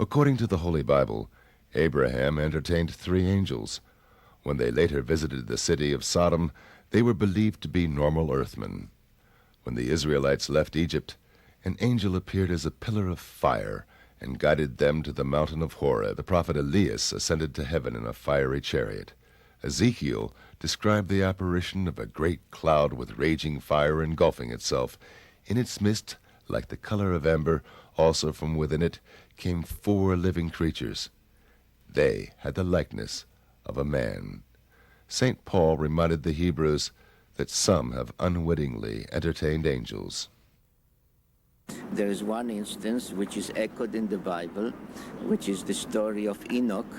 According to the Holy Bible, Abraham entertained 3 angels. When they later visited the city of Sodom, they were believed to be normal earthmen. When the Israelites left Egypt, an angel appeared as a pillar of fire and guided them to the mountain of Horeb. The prophet Elias ascended to heaven in a fiery chariot. Ezekiel described the apparition of a great cloud with raging fire engulfing itself. In its midst, like the color of amber, also from within it came 4 living creatures. They had the likeness of a man. St. Paul reminded the Hebrews that some have unwittingly entertained angels. There is one instance which is echoed in the Bible, which is the story of Enoch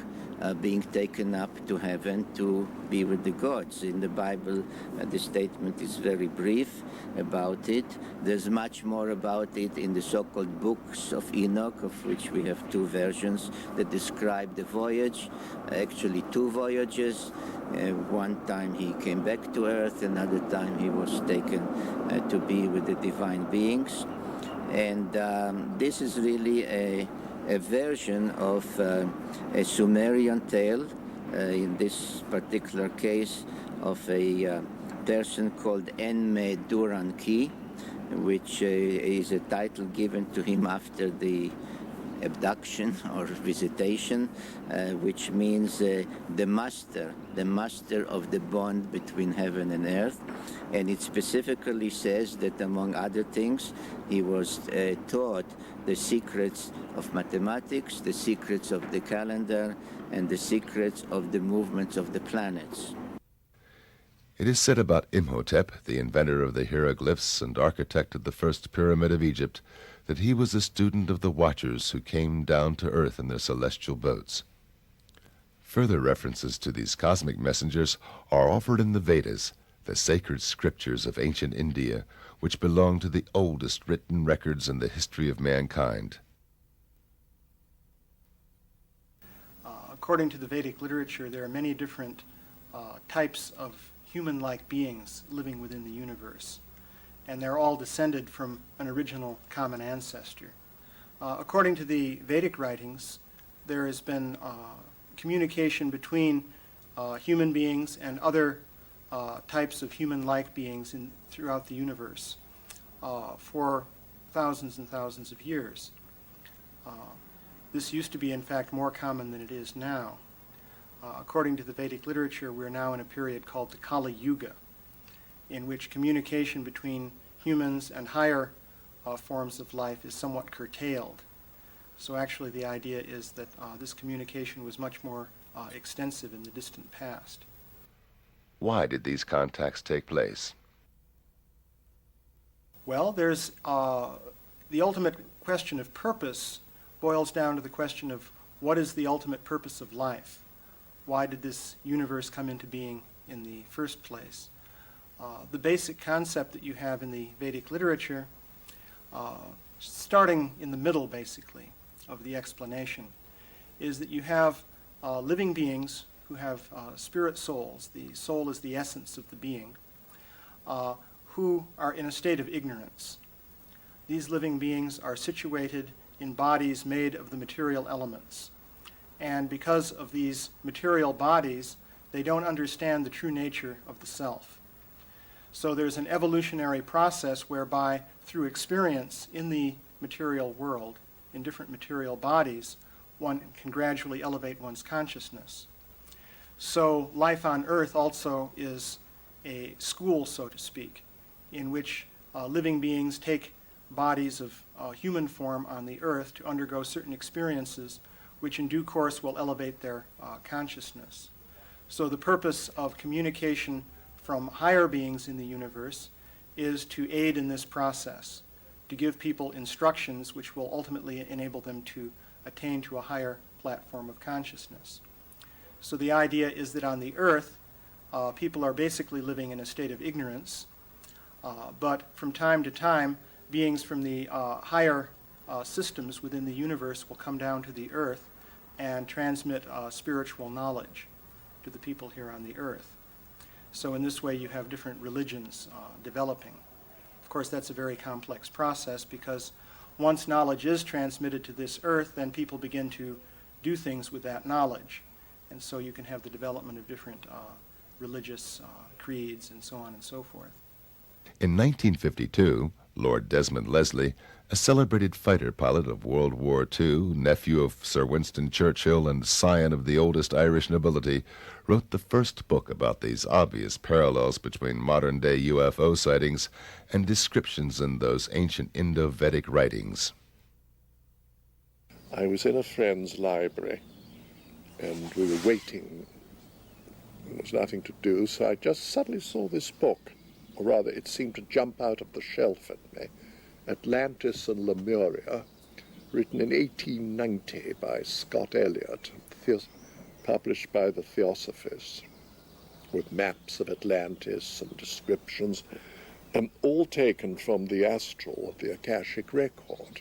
being taken up to heaven to be with the gods. In the Bible, the statement is very brief about it. There's much more about it in the so-called books of Enoch, of which we have 2 versions that describe the voyage, actually 2 voyages. One time he came back to earth, another time he was taken to be with the divine beings. And this is really a version of a Sumerian tale, in this particular case of a person called Enme-Duran-Ki, which is a title given to him after the abduction or visitation, which means the master of the bond between heaven and earth. And it specifically says that, among other things, he was taught the secrets of mathematics, the secrets of the calendar, and the secrets of the movements of the planets. It is said about Imhotep, the inventor of the hieroglyphs and architect of the first pyramid of Egypt, that he was a student of the Watchers who came down to earth in their celestial boats. Further references to these cosmic messengers are offered in the Vedas, the sacred scriptures of ancient India, which belong to the oldest written records in the history of mankind. According to the Vedic literature, there are many different types of human-like beings living within the universe, and they're all descended from an original common ancestor. According to the Vedic writings, there has been communication between human beings and other types of human-like beings throughout the universe for thousands and thousands of years. This used to be, in fact, more common than it is now. According to the Vedic literature, we're now in a period called the Kali Yuga, in which communication between humans and higher forms of life is somewhat curtailed. So actually the idea is that this communication was much more extensive in the distant past. Why did these contacts take place? Well, there's the ultimate question of purpose boils down to the question of what is the ultimate purpose of life? Why did this universe come into being in the first place? The basic concept that you have in the Vedic literature, starting in the middle basically of the explanation, is that you have living beings who have spirit souls. The soul is the essence of the being, who are in a state of ignorance. These living beings are situated in bodies made of the material elements. And because of these material bodies, they don't understand the true nature of the self. So there's an evolutionary process whereby, through experience in the material world, in different material bodies, one can gradually elevate one's consciousness. So life on Earth also is a school, so to speak, in which living beings take bodies of human form on the Earth to undergo certain experiences which in due course will elevate their consciousness. So the purpose of communication from higher beings in the universe is to aid in this process, to give people instructions which will ultimately enable them to attain to a higher platform of consciousness. So the idea is that on the Earth, people are basically living in a state of ignorance, but from time to time, beings from the higher systems within the universe will come down to the Earth and transmit spiritual knowledge to the people here on the Earth. So in this way you have different religions developing. Of course, that's a very complex process because once knowledge is transmitted to this earth, then people begin to do things with that knowledge. And so you can have the development of different religious creeds and so on and so forth. In 1952, Lord Desmond Leslie, a celebrated fighter pilot of World War II, nephew of Sir Winston Churchill and scion of the oldest Irish nobility, wrote the first book about these obvious parallels between modern-day UFO sightings and descriptions in those ancient Indo-Vedic writings. I was in a friend's library, and we were waiting. There was nothing to do, so I just suddenly saw this book, or rather it seemed to jump out of the shelf at me, Atlantis and Lemuria, written in 1890 by Scott Elliott, published by the Theosophists, with maps of Atlantis and descriptions, all taken from the astral of the Akashic record.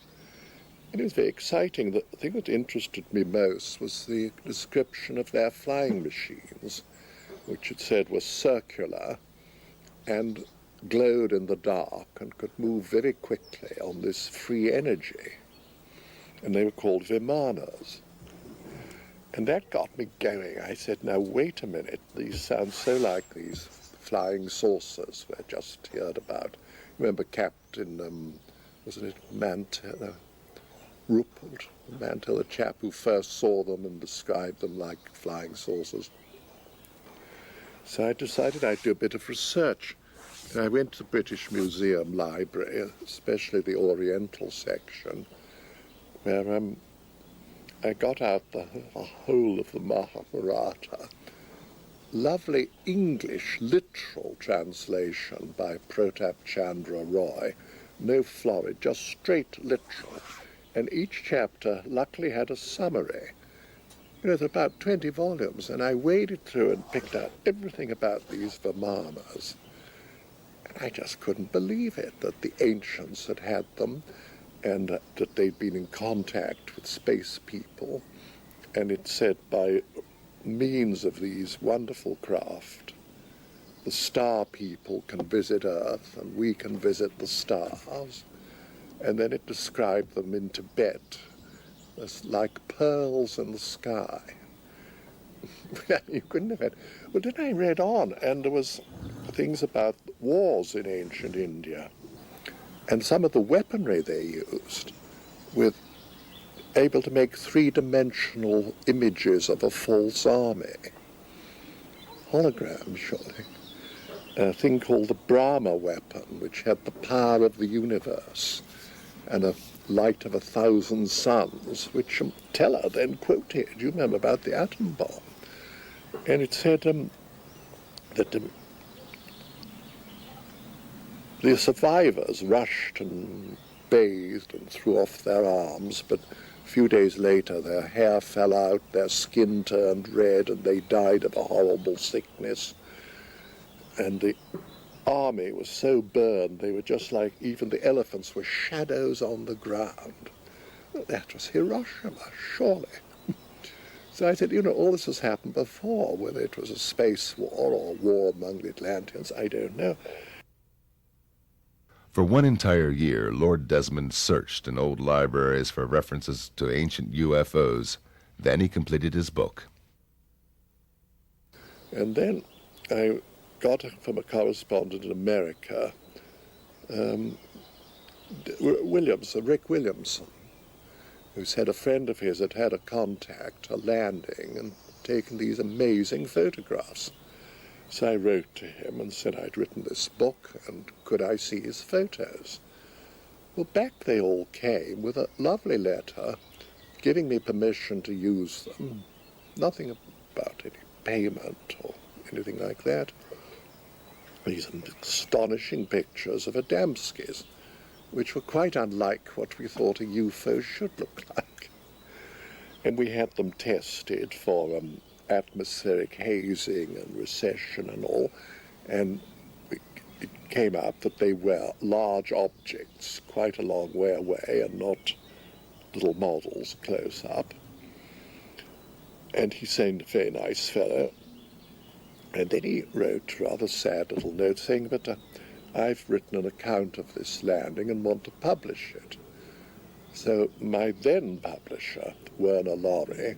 And it was very exciting. The thing that interested me most was the description of their flying machines, which it said was circular and glowed in the dark and could move very quickly on this free energy. And they were called Vimanas. And that got me going. I said, now wait a minute, these sound so like these flying saucers we just heard about. Remember Captain, wasn't it Mantell, Rupert Mantell, the chap who first saw them and described them like flying saucers. So I decided I'd do a bit of research. And I went to the British Museum Library, especially the Oriental section, where I got out the whole of the Mahabharata. Lovely English literal translation by Pratap Chandra Roy. No florid, just straight literal. And each chapter luckily had a summary. You know, there are about 20 volumes, and I waded through and picked out everything about these Vimanas. I just couldn't believe it, that the ancients had had them and that they'd been in contact with space people. And it said by means of these wonderful craft, the star people can visit Earth and we can visit the stars. And then it described them in Tibet as like pearls in the sky. You couldn't have had. Well, then I read on, and there was things about wars in ancient India, and some of the weaponry they used, with able to make three-dimensional images of a false army. Hologram, surely. A thing called the Brahma weapon, which had the power of the universe, and a light of 1,000 suns, which Teller then quoted. You remember about the atom bomb. And it said that the survivors rushed and bathed and threw off their arms, but a few days later their hair fell out, their skin turned red, and they died of a horrible sickness. And the army was so burned, they were just like, even the elephants were shadows on the ground. That was Hiroshima, surely. So I said, you know, all this has happened before, whether it was a space war or war among the Atlanteans, I don't know. For one entire year, Lord Desmond searched in old libraries for references to ancient UFOs. Then he completed his book. And then I got from a correspondent in America, Rick Williamson, who said a friend of his had had a contact, a landing, and taken these amazing photographs. So I wrote to him and said I'd written this book, and could I see his photos? Well, back they all came with a lovely letter giving me permission to use them. Nothing about any payment or anything like that. These astonishing pictures of Adamski's, which were quite unlike what we thought a UFO should look like. And we had them tested for atmospheric hazing and recession and all, and it came out that they were large objects quite a long way away and not little models close up. And he seemed a very nice fellow. And then he wrote a rather sad little note saying, but I've written an account of this landing and want to publish it. So my then publisher, Werner Laurie,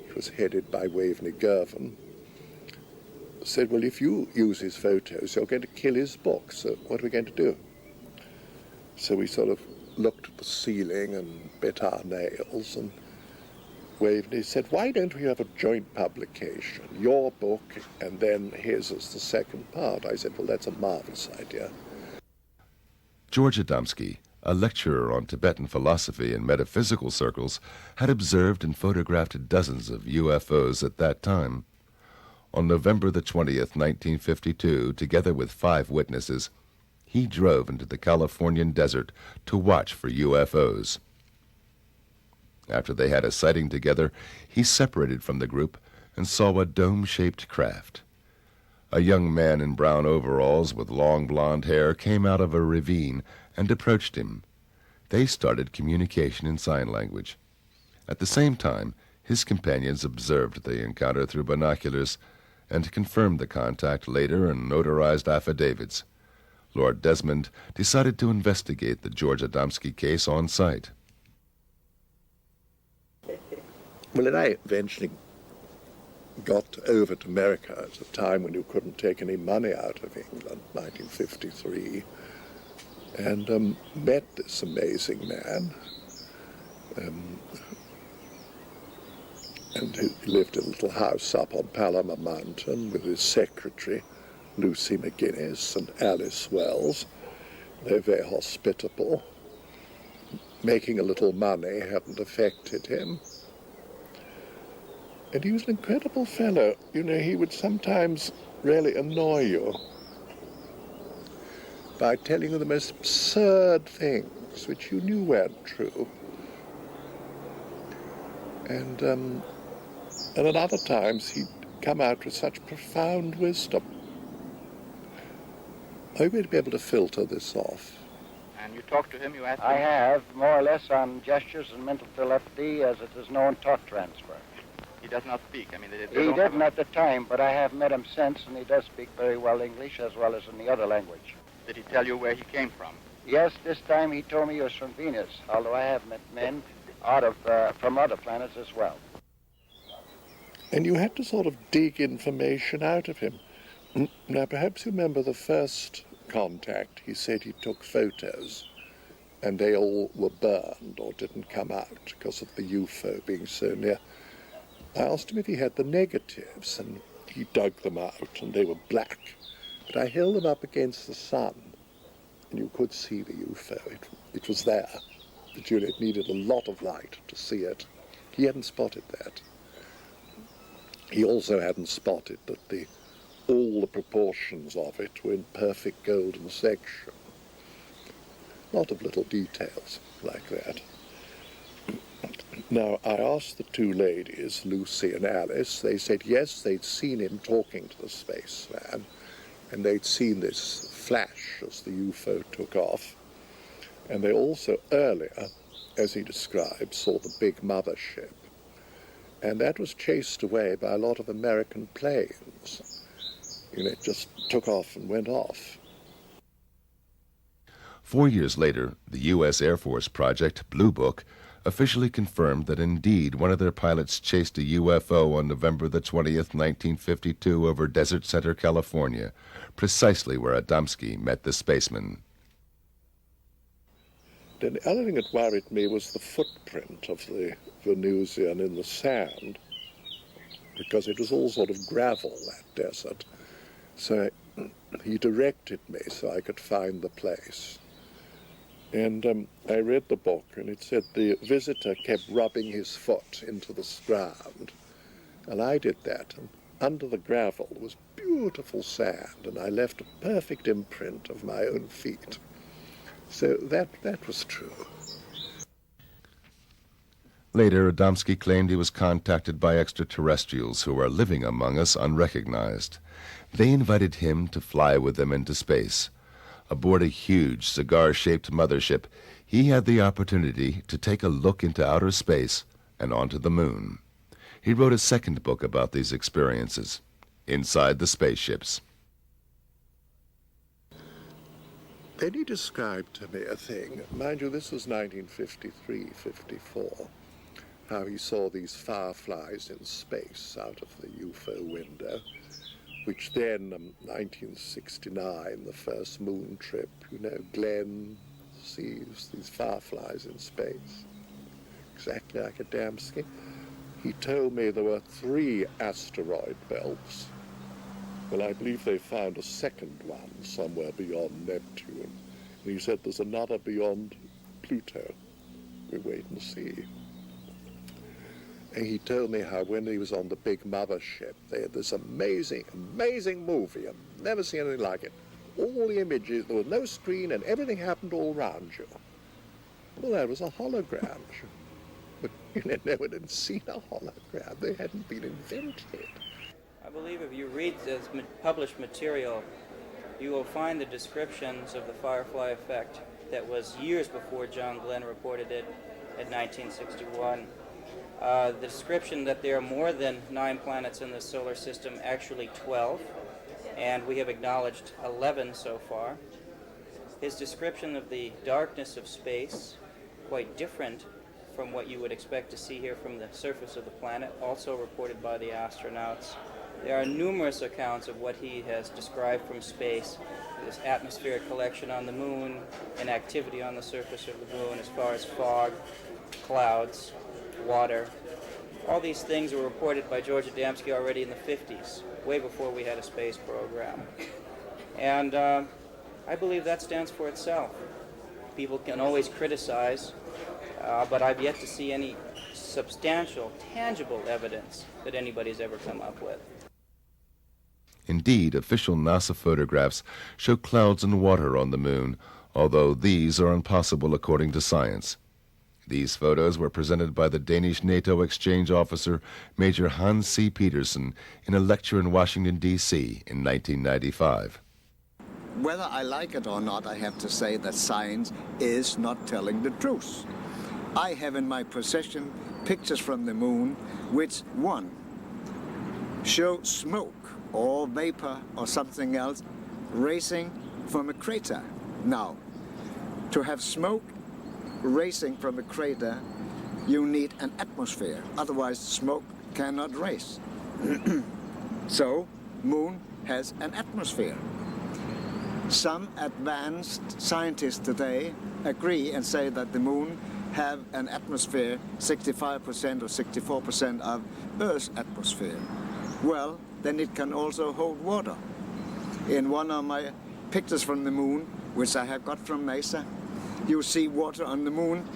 who was headed by Waveney Girvan, said, well, if you use his photos, you're going to kill his book, so what are we going to do? So we sort of looked at the ceiling and bit our nails, and Waveney said, why don't we have a joint publication, your book and then his as the second part? I said, well, that's a marvelous idea. George Adamski, a lecturer on Tibetan philosophy in metaphysical circles, had observed and photographed dozens of UFOs at that time. On November the 20th, 1952, together with 5 witnesses, he drove into the Californian desert to watch for UFOs. After they had a sighting together, he separated from the group and saw a dome-shaped craft. A young man in brown overalls with long blonde hair came out of a ravine and approached him. They started communication in sign language. At the same time, his companions observed the encounter through binoculars and confirmed the contact later in notarized affidavits. Lord Desmond decided to investigate the George Adamski case on site. Well, and I eventually got over to America at a time when you couldn't take any money out of England, 1953, and met this amazing man. And he lived in a little house up on Palomar Mountain with his secretary, Lucy McGuinness, and Alice Wells. They were very hospitable. Making a little money hadn't affected him. And he was an incredible fellow. You know, he would sometimes really annoy you by telling you the most absurd things which you knew weren't true. And at other times he'd come out with such profound wisdom. Are you going to be able to filter this off? And you talked to him, you asked him? I have, more or less on gestures and mental telepathy, as it is known, talk transfer. He does not speak. I mean, they He don't have didn't at the time, but I have met him since, and he does speak very well English as well as in the other language. Did he tell you where he came from? Yes, this time he told me he was from Venus, although I have met men from other planets as well. And you had to sort of dig information out of him. Now, perhaps you remember the first contact. He said he took photos, and they all were burned or didn't come out because of the UFO being so near. I asked him if he had the negatives, and he dug them out, and they were black. But I held them up against the sun, and you could see the UFO. It was there. But you know, it needed a lot of light to see it. He hadn't spotted that. He also hadn't spotted that all the proportions of it were in perfect golden section. A lot of little details like that. Now, I asked the 2 ladies, Lucy and Alice. They said yes, they'd seen him talking to the spaceman, and they'd seen this flash as the UFO took off. And they also earlier, as he described, saw the big mothership. And that was chased away by a lot of American planes. You know, it just took off and went off. 4 years later, the U.S. Air Force project, Blue Book, officially confirmed that indeed one of their pilots chased a UFO on November the 20th, 1952 over Desert Center, California, precisely where Adamski met the spaceman. The other thing that worried me was the footprint of the Venusian in the sand, because it was all sort of gravel, that desert. So he directed me so I could find the place. And I read the book, and it said the visitor kept rubbing his foot into the ground. And I did that, and under the gravel was beautiful sand, and I left a perfect imprint of my own feet. So that was true. Later, Adamski claimed he was contacted by extraterrestrials who are living among us unrecognized. They invited him to fly with them into space. Aboard a huge cigar-shaped mothership, he had the opportunity to take a look into outer space and onto the moon. He wrote a second book about these experiences, Inside the Spaceships. Then he described to me a thing, mind you, this was 1953, 54, how he saw these fireflies in space out of the UFO window, which then, 1969, the first moon trip, you know, Glenn sees these fireflies in space, exactly like Adamski. He told me there were 3 asteroid belts. Well, I believe they found a second one somewhere beyond Neptune. And he said there's another beyond Pluto. We wait and see. And he told me how when he was on the big mothership, they had this amazing, amazing movie. I've never seen anything like it. All the images, there was no screen, and everything happened all around you. Well, that was a hologram. But no one had seen a hologram. They hadn't been invented. I believe if you read this published material, you will find the descriptions of the firefly effect that was years before John Glenn reported it in 1961. The description that there are more than 9 planets in the solar system, actually 12, and we have acknowledged 11 so far. His description of the darkness of space, quite different from what you would expect to see here from the surface of the planet, also reported by the astronauts. There are numerous accounts of what he has described from space, this atmospheric collection on the moon, and activity on the surface of the moon as far as fog, clouds, water. All these things were reported by George Adamski already in the 50s, way before we had a space program. And I believe that stands for itself. People can always criticize, but I've yet to see any substantial, tangible evidence that anybody's ever come up with. Indeed, official NASA photographs show clouds and water on the moon, although these are impossible according to science. These photos were presented by the Danish NATO exchange officer, Major Hans C. Petersen, in a lecture in Washington, D.C. in 1995. Whether I like it or not, I have to say that science is not telling the truth. I have in my possession pictures from the moon which, one, show smoke or vapor or something else racing from a crater. Now, to have smoke racing from a crater, you need an atmosphere. Otherwise, smoke cannot race. So, moon has an atmosphere. Some advanced scientists today agree and say that the moon have an atmosphere 65% or 64% of Earth's atmosphere. Well, then it can also hold water. In one of my pictures from the moon, which I have got from NASA, you see water on the moon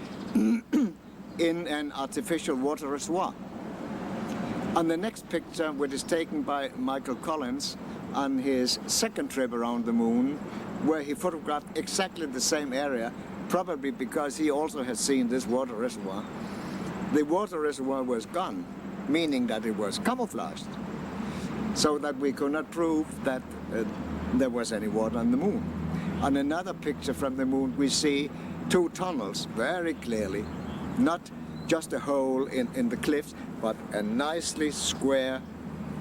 in an artificial water reservoir. On the next picture, which is taken by Michael Collins on his second trip around the moon, where he photographed exactly the same area, probably because he also had seen this water reservoir. The water reservoir was gone, meaning that it was camouflaged, so that we could not prove that there was any water on the moon. On another picture from the moon, we see 2 tunnels very clearly, not just a hole in the cliffs, but a nicely square,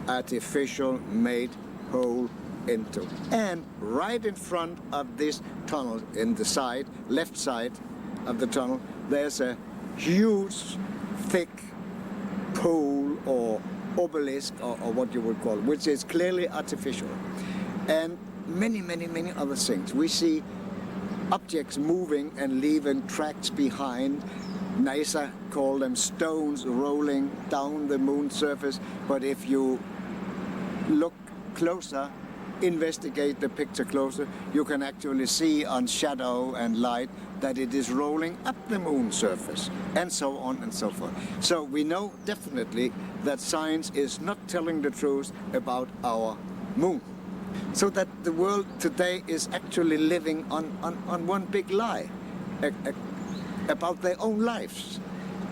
artificial made hole into. And right in front of this tunnel, in the side, left side of the tunnel, there's a huge, thick pole or obelisk, or what you would call it, which is clearly artificial. And many, many, many other things. We see objects moving and leaving tracks behind. NASA call them stones rolling down the moon's surface, but if you look closer, investigate the picture closer, you can actually see on shadow and light that it is rolling up the moon's surface, and so on and so forth. So we know definitely that science is not telling the truth about our moon. So that the world today is actually living on one big lie about their own lives.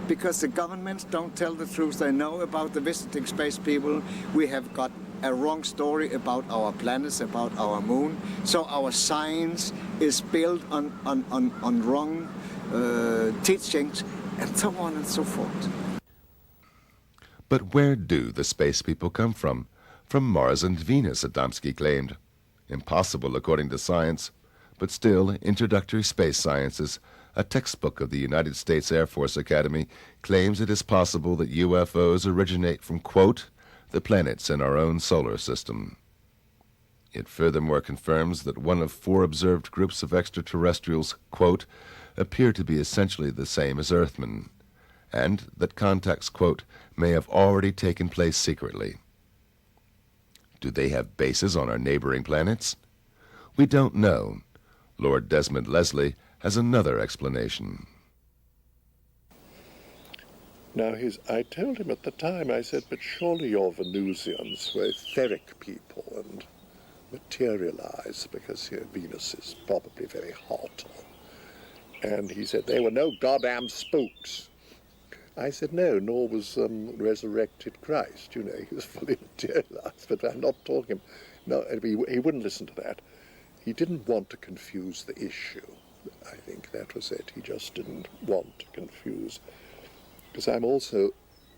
Because the governments don't tell the truth they know about the visiting space people. We have got a wrong story about our planets, about our moon. So our science is built on wrong teachings, and so on and so forth. But where do the space people come from? From Mars and Venus, Adamski claimed. Impossible according to science, but still Introductory Space Sciences, a textbook of the United States Air Force Academy, claims it is possible that UFOs originate from, quote, the planets in our own solar system. It furthermore confirms that one of 4 observed groups of extraterrestrials, quote, appear to be essentially the same as Earthmen, and that contacts, quote, may have already taken place secretly. Do they have bases on our neighboring planets? We don't know. Lord Desmond Leslie has another explanation. Now, I told him at the time, I said, but surely your Venusians were etheric people and materialize because Venus is probably very hot. And he said, they were no goddamn spooks. I said, no, nor was resurrected Christ. You know, he was fully materialized, but I'm not talking. No, he wouldn't listen to that. He didn't want to confuse the issue. I think that was it. He just didn't want to confuse. Because I'm also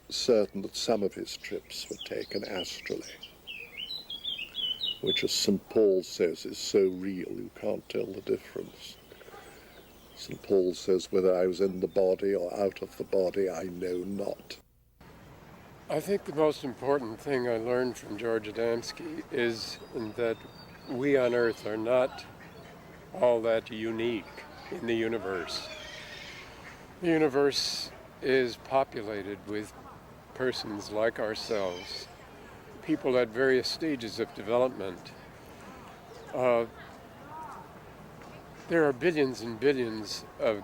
certain that some of his trips were taken astrally, which, as St. Paul says, is so real you can't tell the difference. St. Paul says, whether I was in the body or out of the body, I know not. I think the most important thing I learned from George Adamski is that we on Earth are not all that unique in the universe. The universe is populated with persons like ourselves, people at various stages of development. There are billions and billions of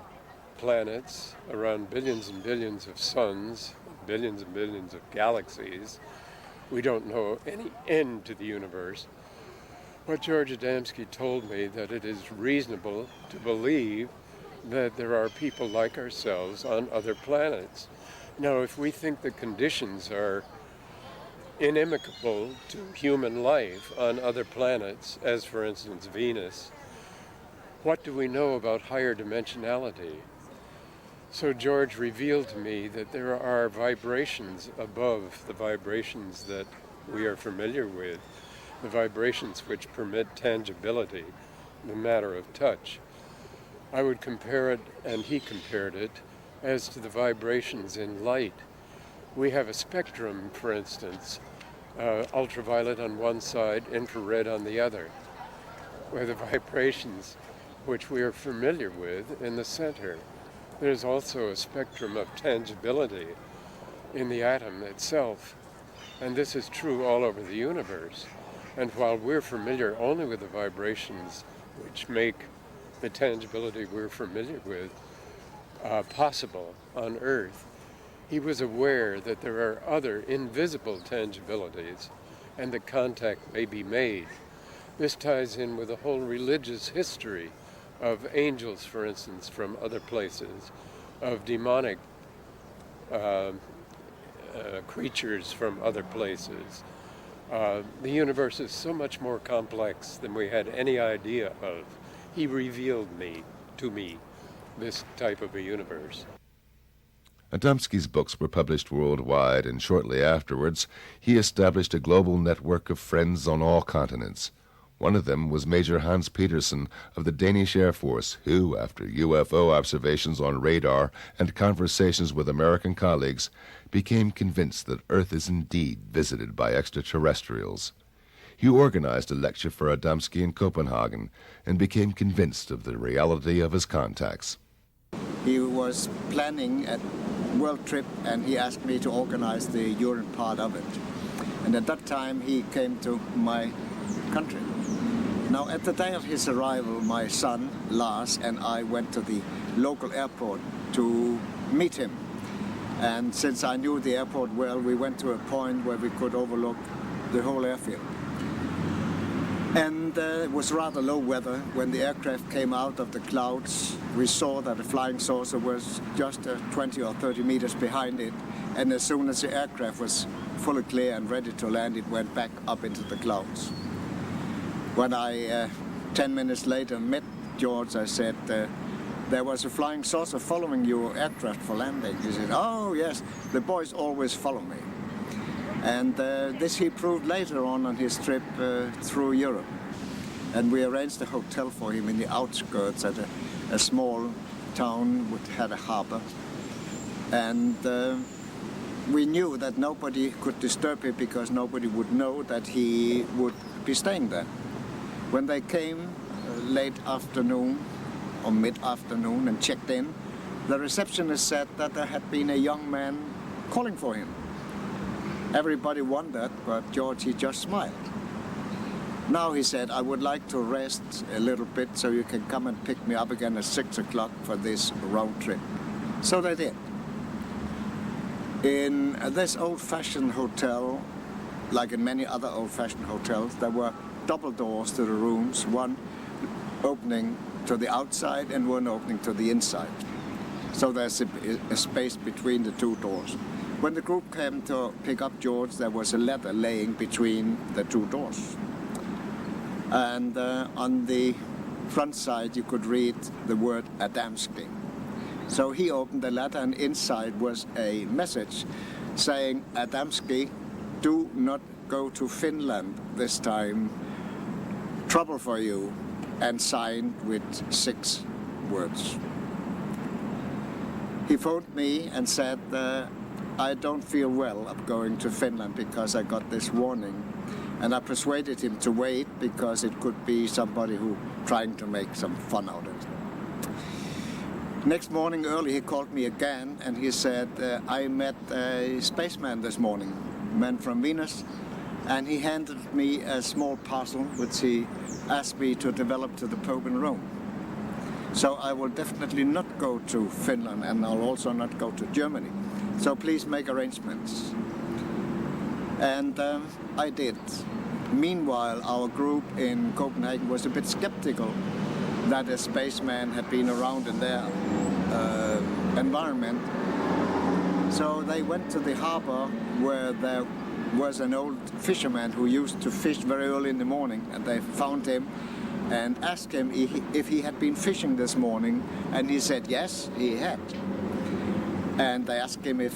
planets, around billions and billions of suns, billions and billions of galaxies. We don't know any end to the universe. But George Adamski told me that it is reasonable to believe that there are people like ourselves on other planets. Now, if we think the conditions are inimical to human life on other planets, as for instance Venus, what do we know about higher dimensionality? So George revealed to me that there are vibrations above the vibrations that we are familiar with, the vibrations which permit tangibility, the matter of touch. I would compare it, and he compared it, as to the vibrations in light. We have a spectrum, for instance, ultraviolet on one side, infrared on the other, where the vibrations which we are familiar with in the center. There's also a spectrum of tangibility in the atom itself, and this is true all over the universe. And while we're familiar only with the vibrations which make the tangibility we're familiar with possible on Earth, he was aware that there are other invisible tangibilities and that contact may be made. This ties in with the whole religious history of angels, for instance, from other places, of demonic creatures from other places. The universe is so much more complex than we had any idea of. He revealed to me this type of a universe. Adamski's books were published worldwide, and shortly afterwards he established a global network of friends on all continents. One of them was Major Hans Petersen of the Danish Air Force, who, after UFO observations on radar and conversations with American colleagues, became convinced that Earth is indeed visited by extraterrestrials. He organized a lecture for Adamski in Copenhagen and became convinced of the reality of his contacts. He was planning a world trip, and he asked me to organize the Europe part of it. And at that time he came to my country. Now, at the day of his arrival, my son, Lars, and I went to the local airport to meet him. And since I knew the airport well, we went to a point where we could overlook the whole airfield. And it was rather low weather. When the aircraft came out of the clouds, we saw that a flying saucer was just 20 or 30 meters behind it. And as soon as the aircraft was fully clear and ready to land, it went back up into the clouds. When I, 10 minutes later, met George, I said, there was a flying saucer following your aircraft for landing. He said, oh yes, the boys always follow me. And this he proved later on his trip through Europe. And we arranged a hotel for him in the outskirts at a small town which had a harbor. And we knew that nobody could disturb him because nobody would know that he would be staying there. When they came late afternoon or mid-afternoon and checked in, the receptionist said that there had been a young man calling for him. Everybody wondered, but George, he just smiled. Now he said, I would like to rest a little bit so you can come and pick me up again at 6 o'clock for this round trip. So they did. In this old-fashioned hotel, like in many other old-fashioned hotels, there were double doors to the rooms, one opening to the outside and one opening to the inside. So there's a space between the two doors. When the group came to pick up George, there was a letter laying between the two doors. And on the front side you could read the word Adamski. So he opened the letter and inside was a message saying, Adamski, do not go to Finland this time. Trouble for you, and signed with 6 words. He phoned me and said, I don't feel well of going to Finland because I got this warning. And I persuaded him to wait because it could be somebody who trying to make some fun out of it. Next morning early he called me again and he said, I met a spaceman this morning, a man from Venus, and he handed me a small parcel which he asked me to develop to the Pope in Rome. So I will definitely not go to Finland and I'll also not go to Germany. So please make arrangements. And I did. Meanwhile, our group in Copenhagen was a bit skeptical that a spaceman had been around in their environment. So they went to the harbor where there was an old fisherman who used to fish very early in the morning, and they found him and asked him if he had been fishing this morning, and he said yes, he had. And they asked him if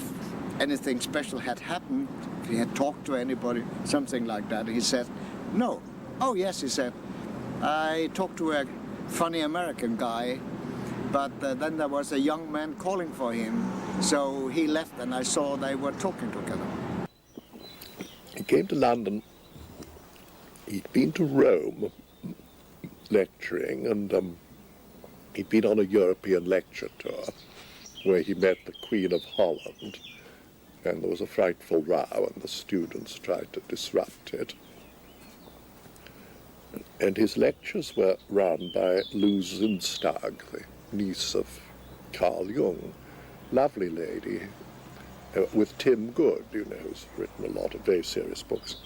anything special had happened, if he had talked to anybody, something like that. He said, no. Oh yes, he said, I talked to a funny American guy, but then there was a young man calling for him, so he left and I saw they were talking together. He came to London. He'd been to Rome lecturing, and he'd been on a European lecture tour where he met the Queen of Holland, and there was a frightful row and the students tried to disrupt it. And his lectures were run by Lou Zimstag, the niece of Carl Jung, lovely lady, with Tim Good, you know, who's written a lot of very serious books.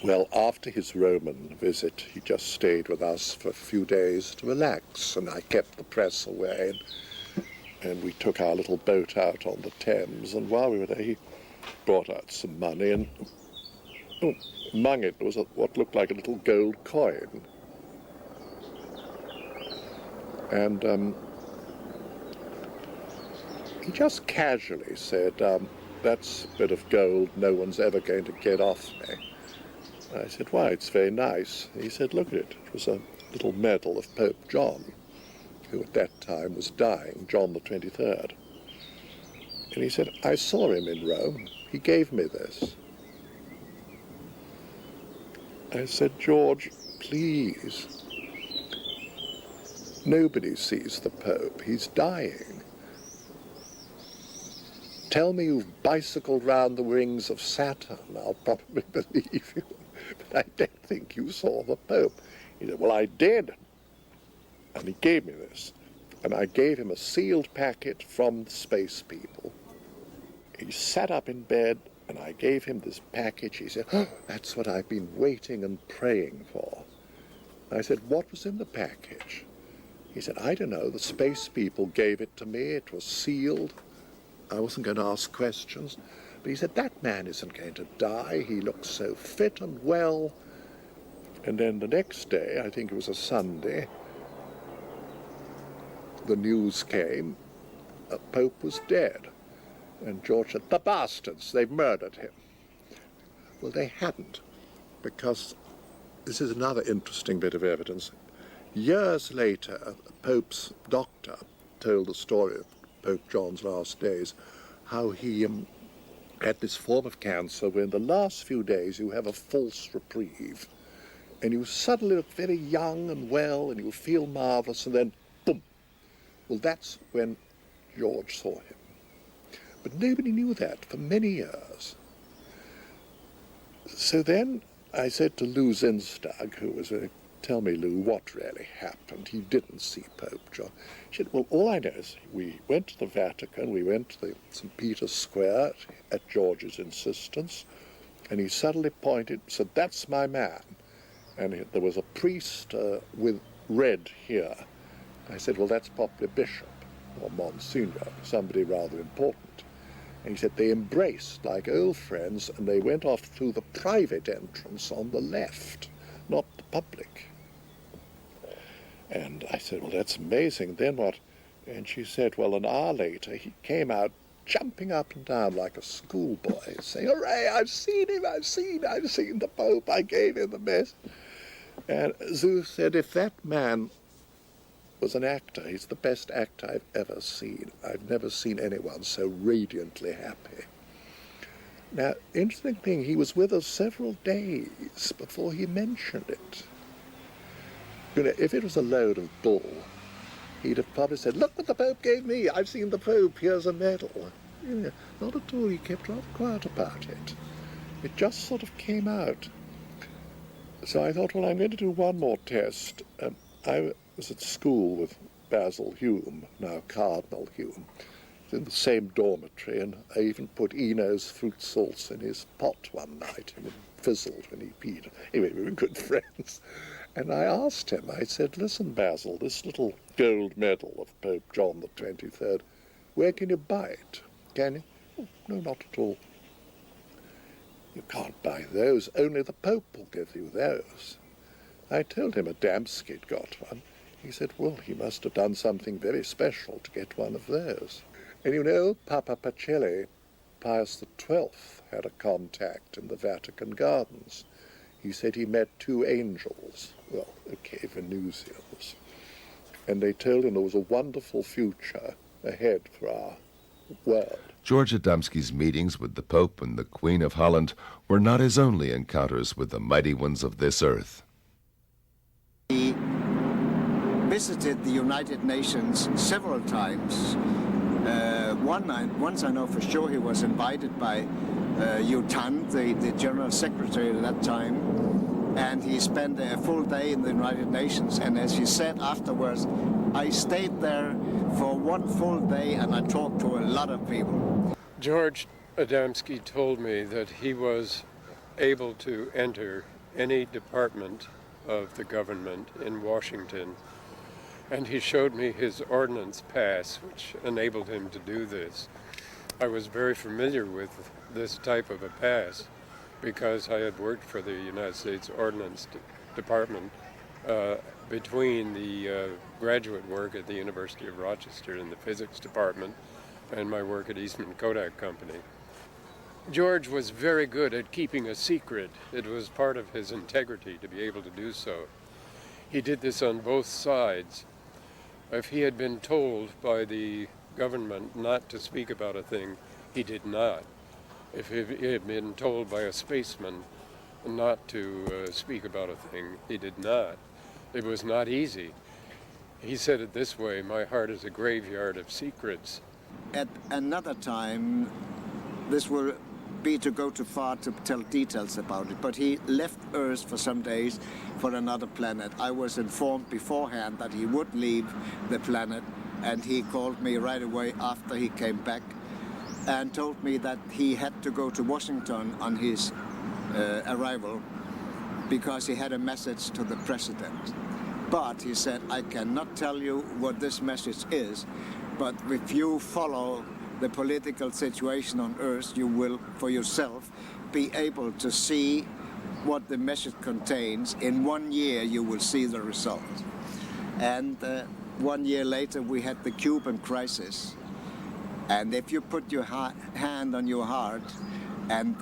Well, after his Roman visit, he just stayed with us for a few days to relax, and I kept the press away, and we took our little boat out on the Thames, and while we were there, he brought out some money, and among it was what looked like a little gold coin. And he just casually said, that's a bit of gold no one's ever going to get off me. I said, why, it's very nice. He said, look at it. It was a little medal of Pope John, who at that time was dying, John the 23rd. And he said, I saw him in Rome. He gave me this. I said, George, please. Nobody sees the Pope. He's dying. Tell me you've bicycled round the rings of Saturn. I'll probably believe you. But I don't think you saw the Pope. He said, well, I did. And he gave me this. And I gave him a sealed packet from the space people. He sat up in bed, and I gave him this package. He said, oh, that's what I've been waiting and praying for. I said, what was in the package? He said, I don't know. The space people gave it to me. It was sealed. I wasn't going to ask questions. But he said, that man isn't going to die. He looks so fit and well. And then the next day, I think it was a Sunday, the news came, the Pope was dead. And George said, the bastards, they've murdered him. Well, they hadn't, because this is another interesting bit of evidence. Years later, the Pope's doctor told the story of Pope John's last days, how he had this form of cancer where in the last few days you have a false reprieve, and you suddenly look very young and well, and you feel marvelous, and then, boom. Well, that's when George saw him. But nobody knew that for many years. So then I said to Lou Zinstag, who was tell me, Lou, what really happened? He didn't see Pope John. She said, well, all I know is we went to the Vatican, we went to the St. Peter's Square at George's insistence, and he suddenly pointed, said, that's my man. And there was a priest with red here. I said, well, that's probably a bishop or Monsignor, somebody rather important. And he said they embraced like old friends, and they went off through the private entrance on the left, not the public. And I said, well, that's amazing. Then what? And she said, well, an hour later, he came out jumping up and down like a schoolboy, saying, hooray, I've seen him, I've seen the Pope, I gave him the message. And Zeus said, if that man was an actor, he's the best actor I've ever seen. I've never seen anyone so radiantly happy. Now, interesting thing, he was with us several days before he mentioned it. You know, if it was a load of bull, he'd have probably said, look what the Pope gave me, I've seen the Pope, here's a medal. You know, not at all, he kept rather quiet about it. It just sort of came out. So I thought, well, I'm going to do one more test. I was at school with Basil Hume, now Cardinal Hume, in the same dormitory, and I even put Eno's fruit salts in his pot one night, and it fizzled when he peed. Anyway, we were good friends. And I asked him, I said, listen, Basil, this little gold medal of Pope John the 23rd, where can you buy it? Can you? Oh, no, not at all. You can't buy those, only the Pope will give you those. I told him Adamski'd got one. He said, well, he must have done something very special to get one of those. And you know, Papa Pacelli, Pius XII, had a contact in the Vatican gardens. He said he met two angels, well, okay, Venusians, and they told him there was a wonderful future ahead for our world. George Adamski's meetings with the Pope and the Queen of Holland were not his only encounters with the mighty ones of this earth. He visited the United Nations several times. Once I know for sure he was invited by U Thant, the General Secretary at that time, and he spent a full day in the United Nations, and as he said afterwards, I stayed there for one full day and I talked to a lot of people. George Adamski told me that he was able to enter any department of the government in Washington, and he showed me his ordnance pass, which enabled him to do this. I was very familiar with this type of a pass because I had worked for the United States Ordnance Department between the graduate work at the University of Rochester in the physics department and my work at Eastman Kodak Company. George was very good at keeping a secret. It was part of his integrity to be able to do so. He did this on both sides. If he had been told by the government not to speak about a thing, he did not. If he had been told by a spaceman not to speak about a thing, he did not. It was not easy. He said it this way, my heart is a graveyard of secrets. At another time, this will be to go too far to tell details about it, but he left Earth for some days for another planet. I was informed beforehand that he would leave the planet, and he called me right away after he came back and told me that he had to go to Washington on his arrival because he had a message to the president. But he said, I cannot tell you what this message is, but if you follow the political situation on Earth, you will, for yourself, be able to see what the message contains. In 1 year, you will see the result. And 1 year later, we had the Cuban crisis. And if you put your hand on your heart and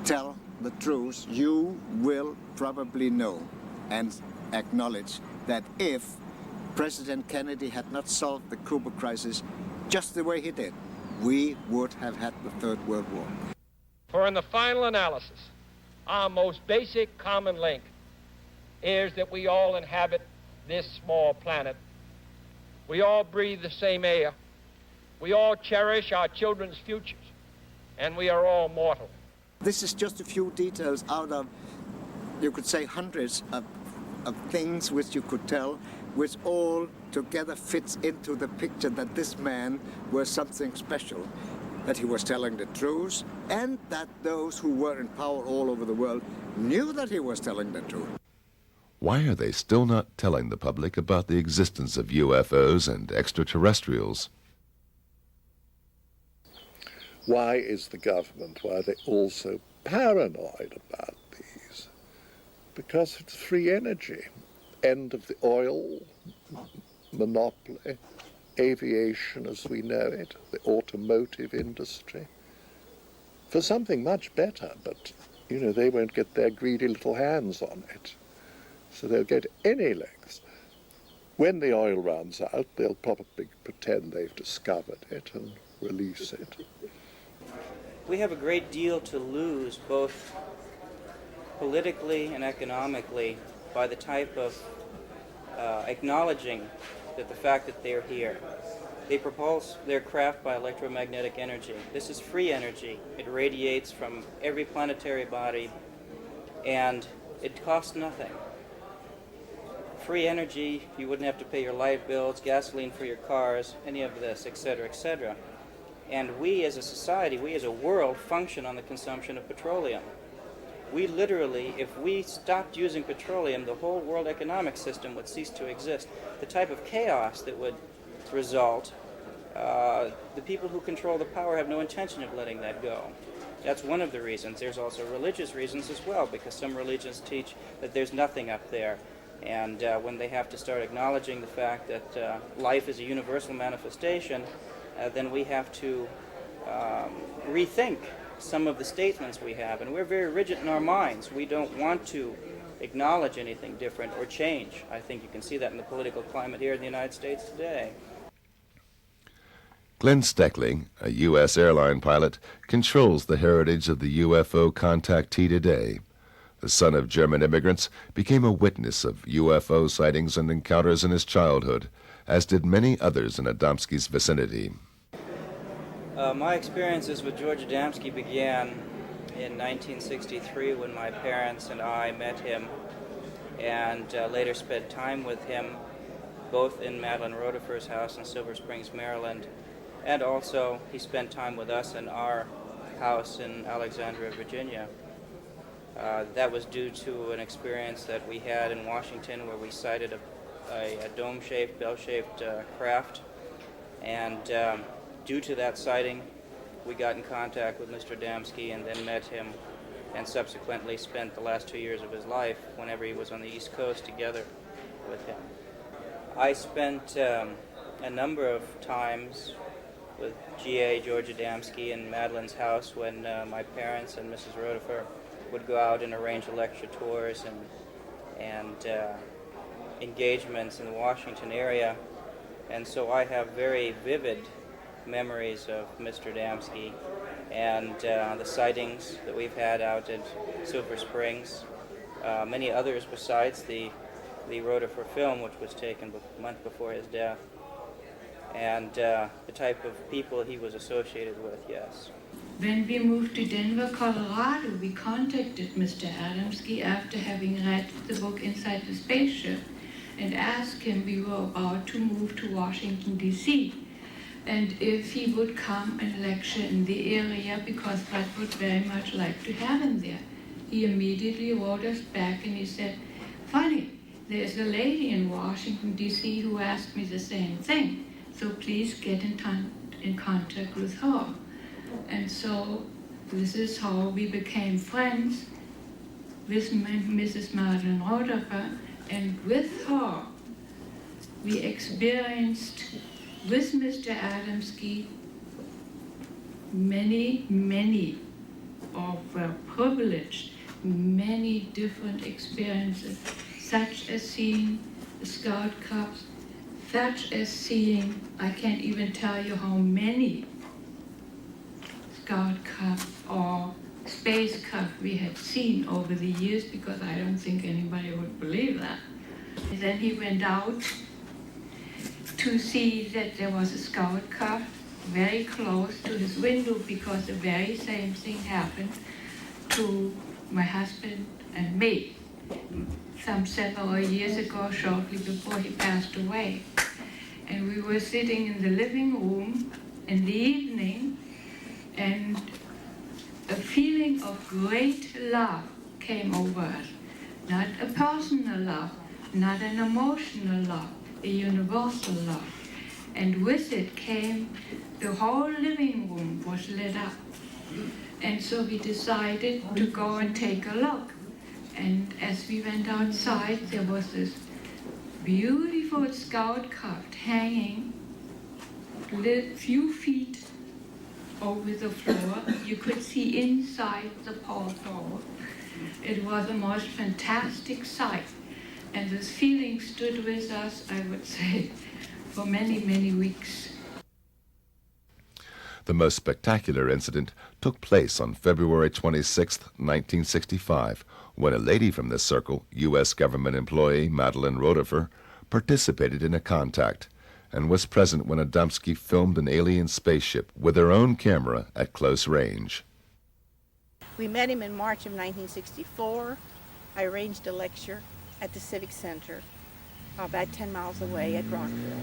tell the truth, you will probably know and acknowledge that if President Kennedy had not solved the Cuba crisis just the way he did, we would have had the Third World War. For in the final analysis, our most basic common link is that we all inhabit this small planet. We all breathe the same air. We all cherish our children's futures. And we are all mortal. This is just a few details out of, you could say, hundreds of things which you could tell, which all together fits into the picture that this man was something special, that he was telling the truth, and that those who were in power all over the world knew that he was telling the truth. Why are they still not telling the public about the existence of UFOs and extraterrestrials? Why is the government, why are they all so paranoid about these? Because it's free energy. End of the oil monopoly, aviation as we know it, the automotive industry. For something much better, but, you know, they won't get their greedy little hands on it. So they'll go to any lengths. When the oil runs out, they'll probably pretend they've discovered it and release it. We have a great deal to lose, both politically and economically, by the type of acknowledging that the fact that they're here. They propulse their craft by electromagnetic energy. This is free energy. It radiates from every planetary body, and it costs nothing. Free energy, you wouldn't have to pay your light bills, gasoline for your cars, any of this, etc., etc. And we as a society, we as a world, function on the consumption of petroleum. We literally, if we stopped using petroleum, the whole world economic system would cease to exist. The type of chaos that would result, the people who control the power have no intention of letting that go. That's one of the reasons. There's also religious reasons as well, because some religions teach that there's nothing up there. And when they have to start acknowledging the fact that life is a universal manifestation, then we have to rethink some of the statements we have. And we're very rigid in our minds. We don't want to acknowledge anything different or change. I think you can see that in the political climate here in the United States today. Glenn Steckling, a U.S. airline pilot, controls the heritage of the UFO contactee today. The son of German immigrants, became a witness of UFO sightings and encounters in his childhood, as did many others in Adamski's vicinity. My experiences with George Adamski began in 1963 when my parents and I met him and later spent time with him both in Madeline Rotifer's house in Silver Springs, Maryland, and also he spent time with us in our house in Alexandria, Virginia. That was due to an experience that we had in Washington where we sighted a dome-shaped, bell-shaped craft, and due to that sighting, we got in contact with Mr. Adamski and then met him and subsequently spent the last 2 years of his life whenever he was on the East Coast together with him. I spent a number of times with G.A. George Adamski in Madeline's house when my parents and Mrs. Rotifer would go out and arrange lecture tours and engagements in the Washington area. And so I have very vivid memories of Mr. Adamski and the sightings that we've had out at Silver Springs. Many others besides the Rotifer film, which was taken a month before his death. And the type of people he was associated with, yes. When we moved to Denver, Colorado, we contacted Mr. Adamski after having read the book Inside the Spaceship and asked him, we were about to move to Washington, D.C., and if he would come and lecture in the area because Bud would very much like to have him there. He immediately wrote us back and he said, funny, there's a lady in Washington, D.C. who asked me the same thing, so please get in contact with her. And so this is how we became friends with Mrs. Madeline Rotifer, and with her we experienced with Mr. Adamski many, many or were privileged many different experiences, such as seeing Scout Cubs, such as seeing, I can't even tell you how many Scout Cubs or Space Cubs we had seen over the years, because I don't think anybody would believe that. And then he went out to see that there was a Scout Cub very close to his window, because the very same thing happened to my husband and me some several years ago, shortly before he passed away. And we were sitting in the living room in the evening, and a feeling of great love came over us. Not a personal love, not an emotional love, a universal love. And with it came, the whole living room was lit up. And so we decided to go and take a look. And as we went outside, there was this beautiful Scout Cub hanging a few feet over the floor. You could see inside the porthole. It was a most fantastic sight. And this feeling stood with us, I would say, for many, many weeks. The most spectacular incident took place on February 26, 1965, when a lady from this circle, U.S. government employee Madeline Rotifer, participated in a contact and was present when Adamski filmed an alien spaceship with her own camera at close range. We met him in March of 1964. I arranged a lecture at the Civic Center about 10 miles away at Rockville.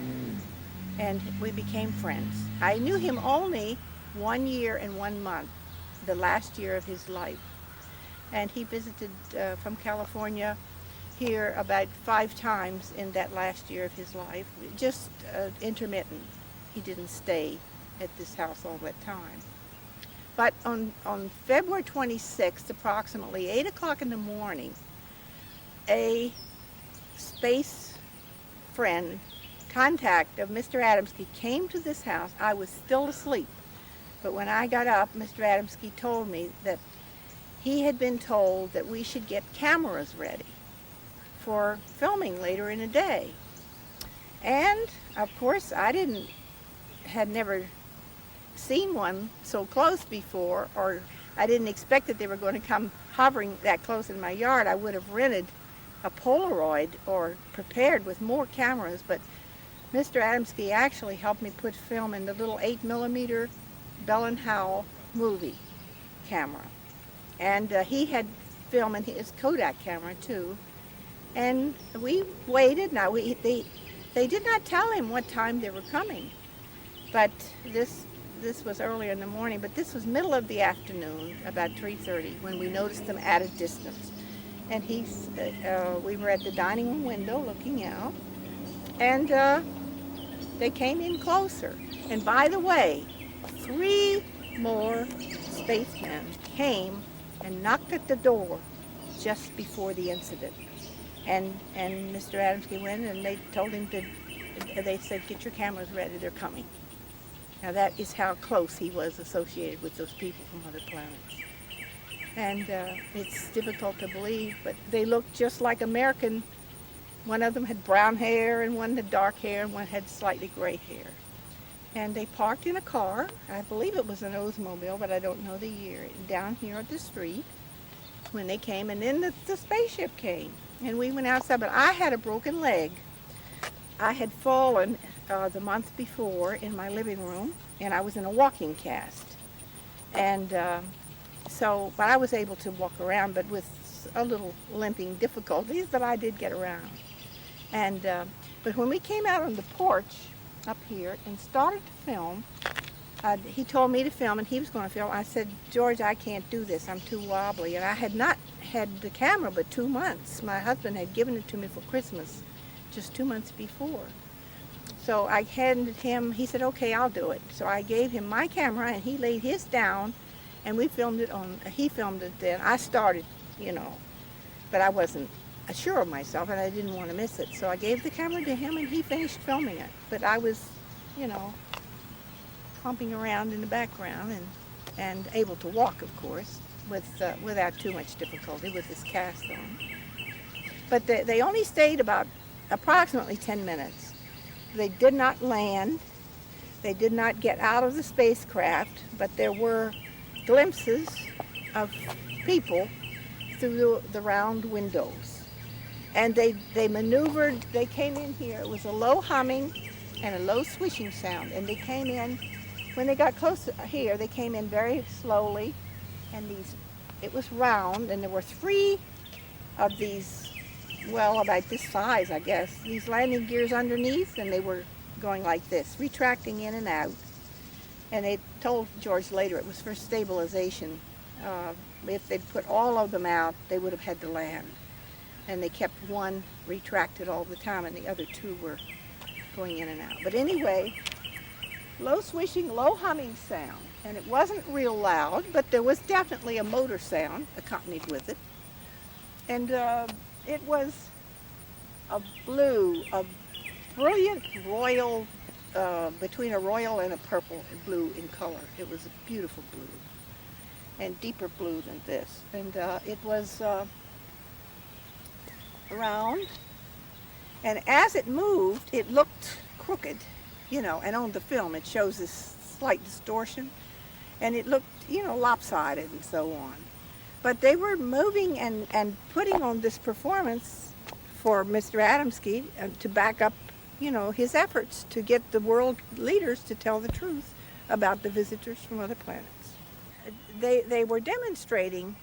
And we became friends. I knew him only 1 year and 1 month, the last year of his life. And he visited from California here about 5 times in that last year of his life, just intermittent. He didn't stay at this house all that time. But on February 26th, approximately 8 o'clock in the morning, a space friend, contact of Mr. Adamski, came to this house. I was still asleep, but when I got up, Mr. Adamski told me that he had been told that we should get cameras ready for filming later in the day. And of course, I had never seen one so close before, or I didn't expect that they were going to come hovering that close in my yard. I would have rented a Polaroid or prepared with more cameras, but Mr. Adamski actually helped me put film in the little 8mm Bell and Howell movie camera. And he had film in his Kodak camera too. And we waited. Now, they did not tell him what time they were coming, but this was earlier in the morning, but this was middle of the afternoon, about 3:30, when we noticed them at a distance. And we were at the dining room window looking out, and they came in closer. And by the way, 3 more spacemen came and knocked at the door just before the incident. And Mr. Adamski went, and they told him they said, "Get your cameras ready, they're coming." Now that is how close he was associated with those people from other planets. And it's difficult to believe, but they looked just like American. One of them had brown hair, and one had dark hair, and one had slightly gray hair. And they parked in a car, I believe it was an Oldsmobile, but I don't know the year, down here at the street when they came, and then the spaceship came. And we went outside, but I had a broken leg. I had fallen the month before in my living room, and I was in a walking cast. And but I was able to walk around, but with a little limping difficulties, but I did get around. And but when we came out on the porch up here and started to film, he told me to film, and he was going to film. I said, "George, I can't do this. I'm too wobbly." And I had not had the camera but 2 months. My husband had given it to me for Christmas just 2 months before. So I handed him, he said, "Okay, I'll do it." So I gave him my camera, and he laid his down, and he filmed it then. I started, but I wasn't sure of myself, and I didn't want to miss it. So I gave the camera to him, and he finished filming it. But I was, humping around in the background and able to walk, of course. without too much difficulty with this cast on. But they only stayed about approximately 10 minutes. They did not land. They did not get out of the spacecraft, but there were glimpses of people through the round windows. And they maneuvered, they came in here. It was a low humming and a low swishing sound. And they came in, when they got close here, they came in very slowly. And it was round, and there were 3 of these, well, about this size, I guess, these landing gears underneath, and they were going like this, retracting in and out. And they told George later it was for stabilization. If they'd put all of them out, they would have had to land. And they kept one retracted all the time, and the other 2 were going in and out. But anyway, low swishing, low humming sound. And it wasn't real loud, but there was definitely a motor sound accompanied with it. And it was a blue, a brilliant royal, between a royal and a purple blue in color. It was a beautiful blue, and deeper blue than this. And it was round, and as it moved, it looked crooked, you know, and on the film it shows this slight distortion, and it looked, you know, lopsided and so on. But they were moving and putting on this performance for Mr. Adamski to back up, you know, his efforts to get the world leaders to tell the truth about the visitors from other planets. They were demonstrating,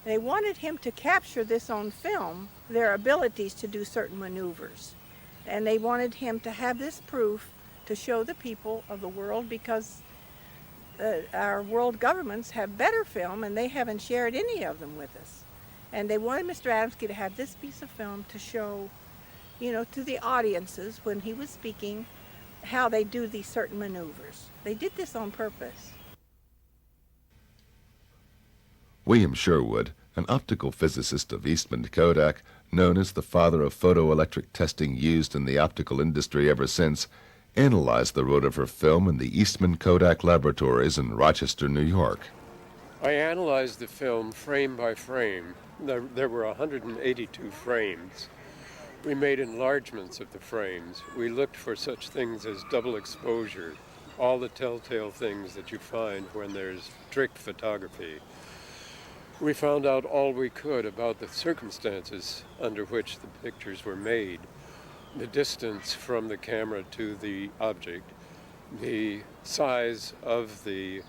they wanted him to capture this on film, their abilities to do certain maneuvers. And they wanted him to have this proof to show the people of the world, because our world governments have better film and they haven't shared any of them with us. And they wanted Mr. Adamski to have this piece of film to show, you know, to the audiences when he was speaking, how they do these certain maneuvers. They did this on purpose. William Sherwood, an optical physicist of Eastman Kodak, known as the father of photoelectric testing used in the optical industry ever since, analyzed the rotifer film in the Eastman Kodak laboratories in Rochester, New York. I analyzed the film frame by frame. There were 182 frames. We made enlargements of the frames. We looked for such things as double exposure, all the telltale things that you find when there's trick photography. We found out all we could about the circumstances under which the pictures were made, the distance from the camera to the object, the size of the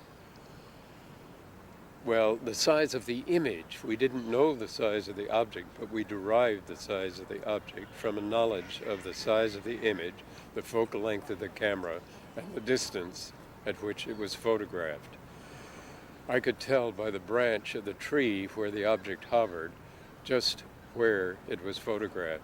image. We didn't know the size of the object, but we derived the size of the object from a knowledge of the size of the image, the focal length of the camera, and the distance at which it was photographed. I could tell by the branch of the tree where the object hovered just where it was photographed.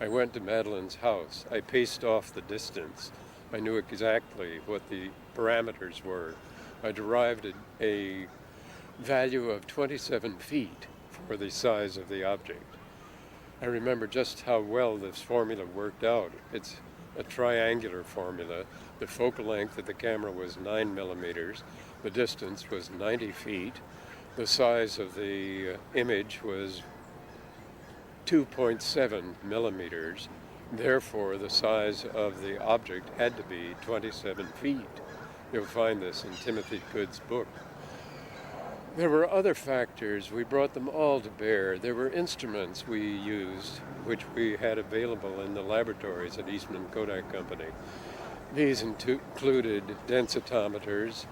I went to Madeline's house. I paced off the distance. I knew exactly what the parameters were. I derived a value of 27 feet for the size of the object. I remember just how well this formula worked out. It's a triangular formula. The focal length of the camera was 9 millimeters. The distance was 90 feet. The size of the image was 2.7 millimeters. Therefore, the size of the object had to be 27 feet. You'll find this in Timothy Good's book. There were other factors. We brought them all to bear. There were instruments we used, which we had available in the laboratories at Eastman Kodak Company. These included densitometers,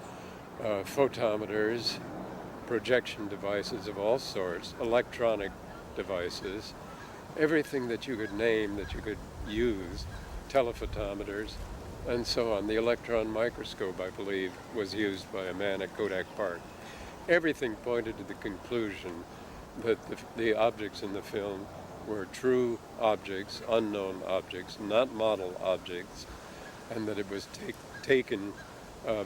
photometers, projection devices of all sorts, electronic devices, everything that you could name that you could use, telephotometers, and so on. The electron microscope, I believe, was used by a man at Kodak Park. Everything pointed to the conclusion that the objects in the film were true objects, unknown objects, not model objects, and that it was taken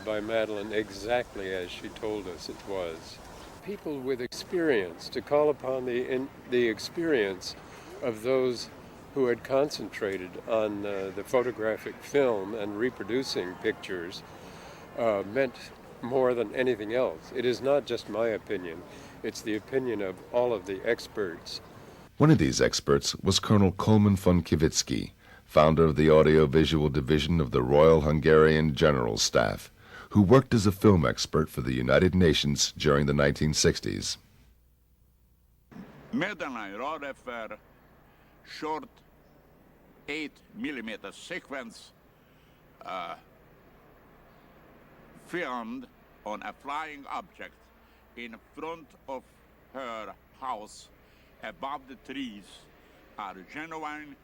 by Madeline exactly as she told us it was. People with experience, to call upon the experience of those who had concentrated on the photographic film and reproducing pictures, meant more than anything else. It is not just my opinion, it's the opinion of all of the experts. One of these experts was Colonel Coleman von Kivitsky, founder of the Audiovisual Division of the Royal Hungarian General Staff, who worked as a film expert for the United Nations during the 1960s. Medellin Rodefer short 8mm sequence filmed on a flying object in front of her house above the trees are genuine.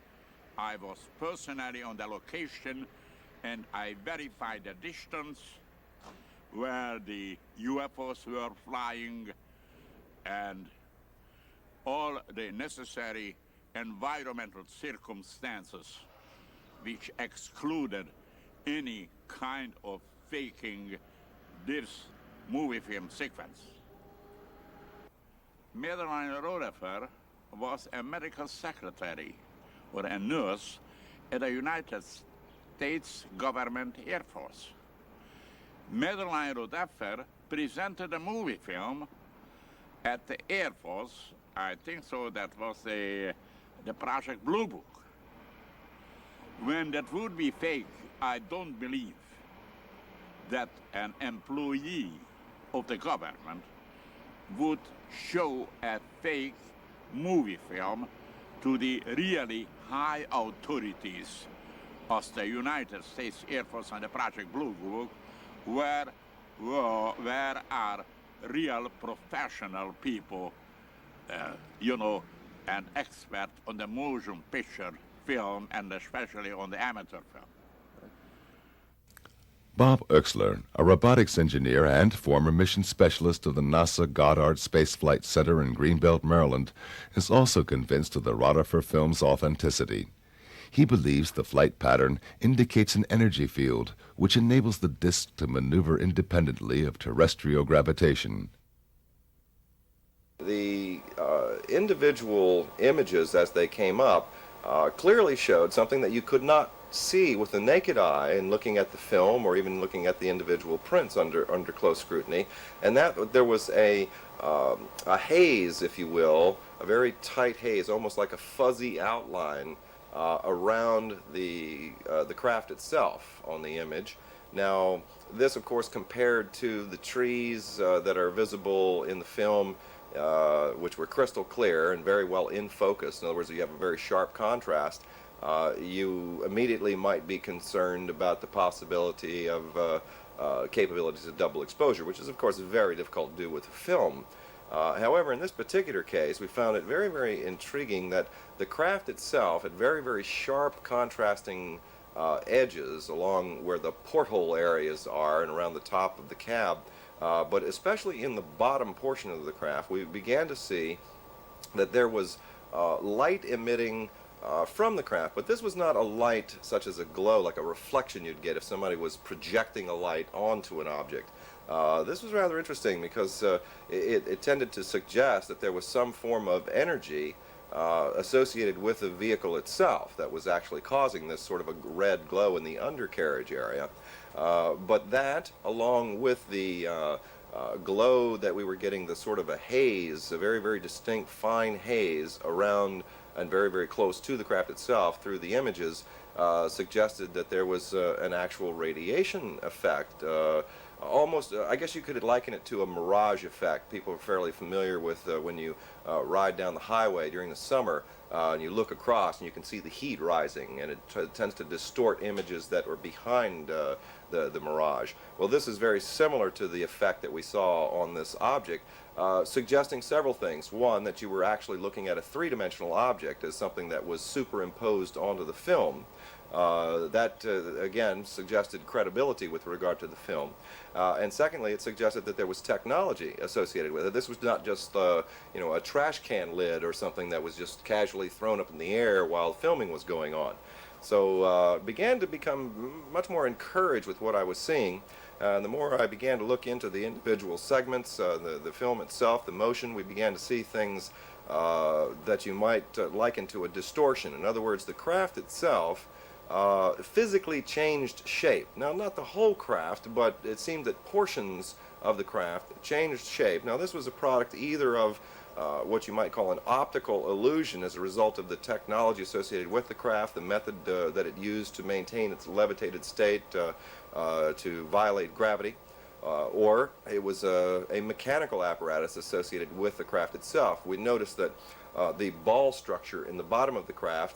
I was personally on the location and I verified the distance where the UFOs were flying and all the necessary environmental circumstances which excluded any kind of faking this movie film sequence. Madeline Rodefer was a medical secretary or a nurse at the United States Government Air Force. Madeline Rodefer presented a movie film at the Air Force. I think so that was the Project Blue Book. When that would be fake, I don't believe that an employee of the government would show a fake movie film to the really high authorities of the United States Air Force and the Project Blue Book, where are real professional people, and expert on the motion picture film and especially on the amateur film. Bob Oechsler, a robotics engineer and former mission specialist of the NASA Goddard Space Flight Center in Greenbelt, Maryland, is also convinced of the Rodefer film's authenticity. He believes the flight pattern indicates an energy field which enables the disk to maneuver independently of terrestrial gravitation. The individual images as they came up clearly showed something that you could not see with the naked eye in looking at the film or even looking at the individual prints under close scrutiny, and that there was a haze, if you will, a very tight haze, almost like a fuzzy outline around the craft itself on the image. Now, this, of course, compared to the trees that are visible in the film, which were crystal clear and very well in focus. In other words, you have a very sharp contrast. You immediately might be concerned about the possibility of capabilities of double exposure, which is, of course, very difficult to do with film. However, in this particular case, we found it very, very intriguing that the craft itself had very, very sharp contrasting edges along where the porthole areas are and around the top of the cab. But especially in the bottom portion of the craft, we began to see that there was light emitting from the craft, but this was not a light such as a glow, like a reflection you'd get if somebody was projecting a light onto an object. This was rather interesting because it tended to suggest that there was some form of energy associated with the vehicle itself that was actually causing this sort of a red glow in the undercarriage area. But that, along with the glow that we were getting, the sort of a haze, a very, very distinct fine haze around and very, very close to the craft itself through the images, suggested that there was an actual radiation effect. Almost, I guess you could liken it to a mirage effect. People are fairly familiar with when you ride down the highway during the summer and you look across and you can see the heat rising, and it tends to distort images that were behind the mirage. Well, this is very similar to the effect that we saw on this object, suggesting several things. One, that you were actually looking at a three-dimensional object as something that was superimposed onto the film. That, again, suggested credibility with regard to the film. And secondly, it suggested that there was technology associated with it. This was not just, a trash can lid or something that was just casually thrown up in the air while filming was going on. So began to become much more encouraged with what I was seeing. The more I began to look into the individual segments, the film itself, the motion, we began to see things that you might liken to a distortion. In other words, the craft itself physically changed shape. Now, not the whole craft, but it seemed that portions of the craft changed shape. Now, this was a product either of what you might call an optical illusion as a result of the technology associated with the craft, the method that it used to maintain its levitated state to violate gravity, or it was a mechanical apparatus associated with the craft itself. We noticed that the ball structure in the bottom of the craft,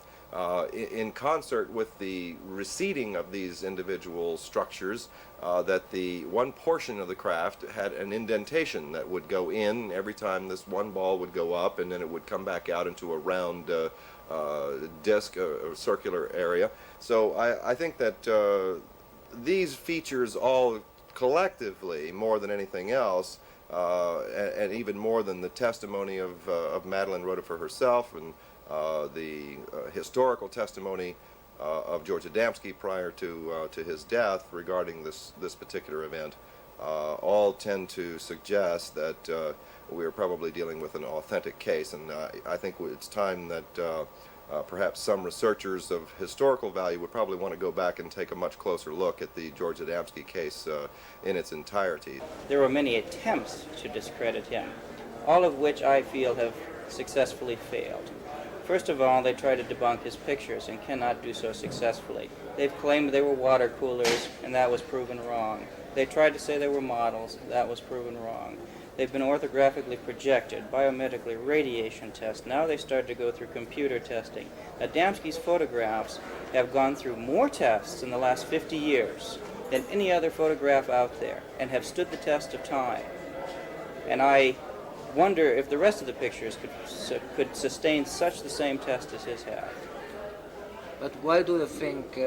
in concert with the receding of these individual structures, that the one portion of the craft had an indentation that would go in every time this one ball would go up, and then it would come back out into a round disc or circular area. So I think that these features all collectively, more than anything else, and even more than the testimony of Madeline Rotifer herself and the historical testimony of George Adamski prior to his death regarding this particular event, all tend to suggest that we are probably dealing with an authentic case. And I think it's time that perhaps some researchers of historical value would probably want to go back and take a much closer look at the George Adamski case in its entirety. There were many attempts to discredit him, all of which I feel have successfully failed. First of all, they tried to debunk his pictures and cannot do so successfully. They've claimed they were water coolers, and that was proven wrong. They tried to say they were models, that was proven wrong. They've been orthographically projected, biometrically, radiation tests. Now they start to go through computer testing. Adamski's photographs have gone through more tests in the last 50 years than any other photograph out there and have stood the test of time. And I wonder if the rest of the pictures could sustain such the same test as his have. But why do you think...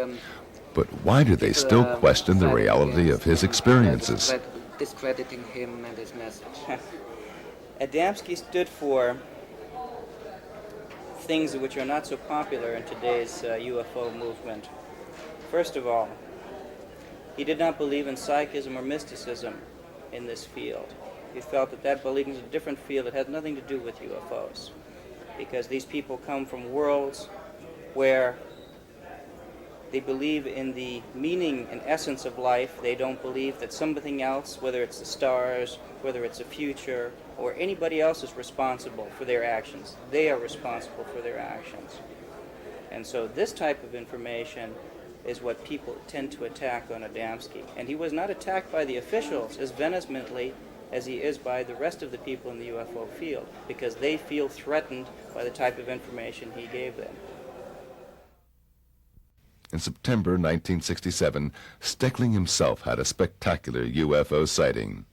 But why do they still question the reality of his experiences? Discrediting him and his message. Adamski stood for things which are not so popular in today's UFO movement. First of all, he did not believe in psychism or mysticism in this field. He felt that that belief is a different field that has nothing to do with UFOs, because these people come from worlds where they believe in the meaning and essence of life. They don't believe that something else, whether it's the stars, whether it's a future, or anybody else is responsible for their actions. They are responsible for their actions. And so this type of information is what people tend to attack on Adamski. And he was not attacked by the officials as vehemently as he is by the rest of the people in the UFO field, because they feel threatened by the type of information he gave them. In September 1967, Steckling himself had a spectacular UFO sighting.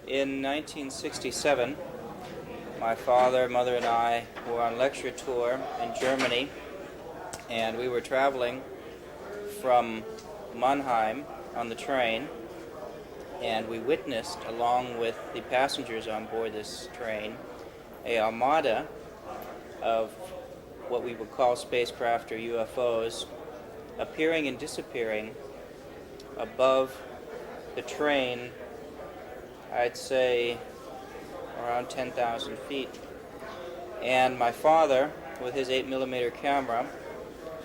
In 1967, my father, mother, and I were on lecture tour in Germany, and we were traveling from Mannheim on the train, and we witnessed, along with the passengers on board this train, a armada of what we would call spacecraft or UFOs appearing and disappearing above the train, I'd say around 10,000 feet. And my father, with his 8mm camera,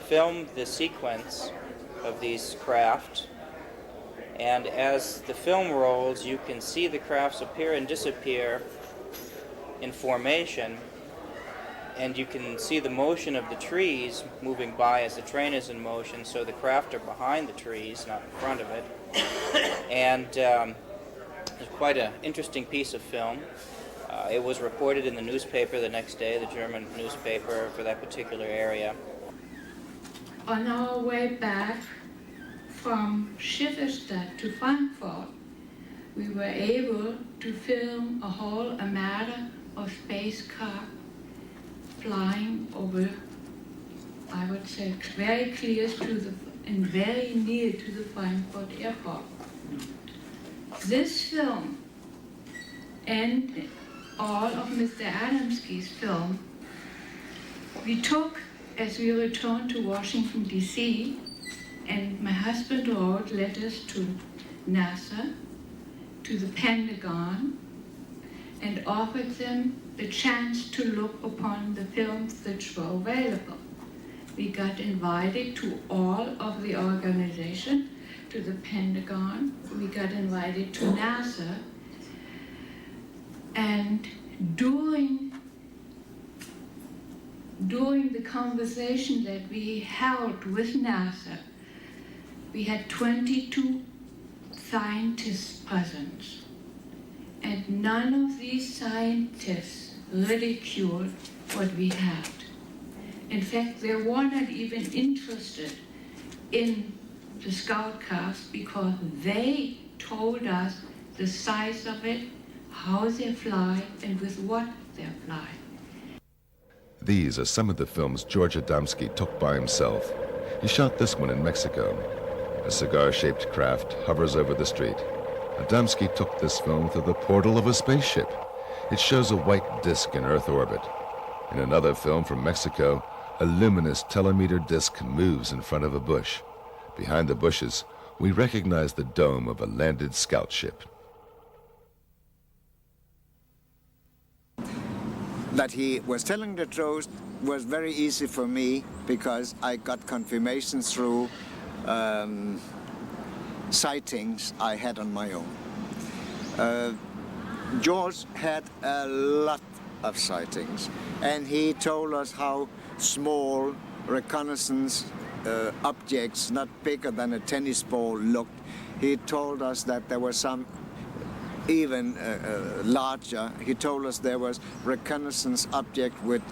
filmed the sequence of these craft, and as the film rolls, you can see the crafts appear and disappear in formation, and you can see the motion of the trees moving by as the train is in motion, so the craft are behind the trees, not in front of it. And it's quite an interesting piece of film. It was reported in the newspaper the next day, the German newspaper for that particular area. On our way back from Schifferstadt to Frankfurt, we were able to film a whole armada of spacecraft flying over, I would say, very close to and very near to the Frankfurt airport. This film and all of Mr. Adamski's film, we took as we returned to Washington, D.C., and my husband wrote letters to NASA, to the Pentagon, and offered them the chance to look upon the films which were available. We got invited to all of the organization, to the Pentagon. We got invited to NASA. And during the conversation that we held with NASA, we had 22 scientists present. And none of these scientists ridiculed what we had. In fact, they were not even interested in the Scoutcraft because they told us the size of it, how they fly, and with what they fly. These are some of the films George Adamski took by himself. He shot this one in Mexico. A cigar-shaped craft hovers over the street. Adamski took this film through the portal of a spaceship. It shows a white disk in Earth orbit. In another film from Mexico, a luminous telemeter disk moves in front of a bush. Behind the bushes, we recognize the dome of a landed scout ship. That he was telling the truth was very easy for me because I got confirmation through sightings I had on my own. George had a lot of sightings, and he told us how small reconnaissance objects, not bigger than a tennis ball, looked. He told us that there were some even larger. He told us there was reconnaissance object with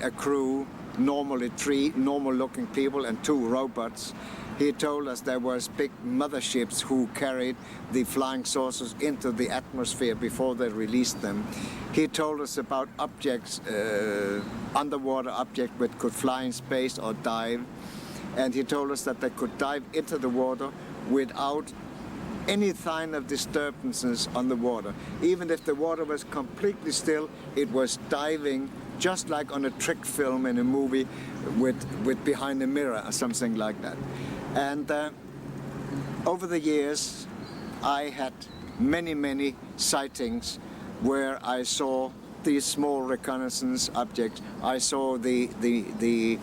a crew, normally 3 normal-looking people and 2 robots. He told us there was big motherships who carried the flying saucers into the atmosphere before they released them. He told us about objects, underwater objects that could fly in space or dive. And he told us that they could dive into the water without any sign of disturbances on the water. Even if the water was completely still, it was diving just like on a trick film in a movie with behind a mirror or something like that. And over the years, I had many sightings where I saw these small reconnaissance objects. I saw the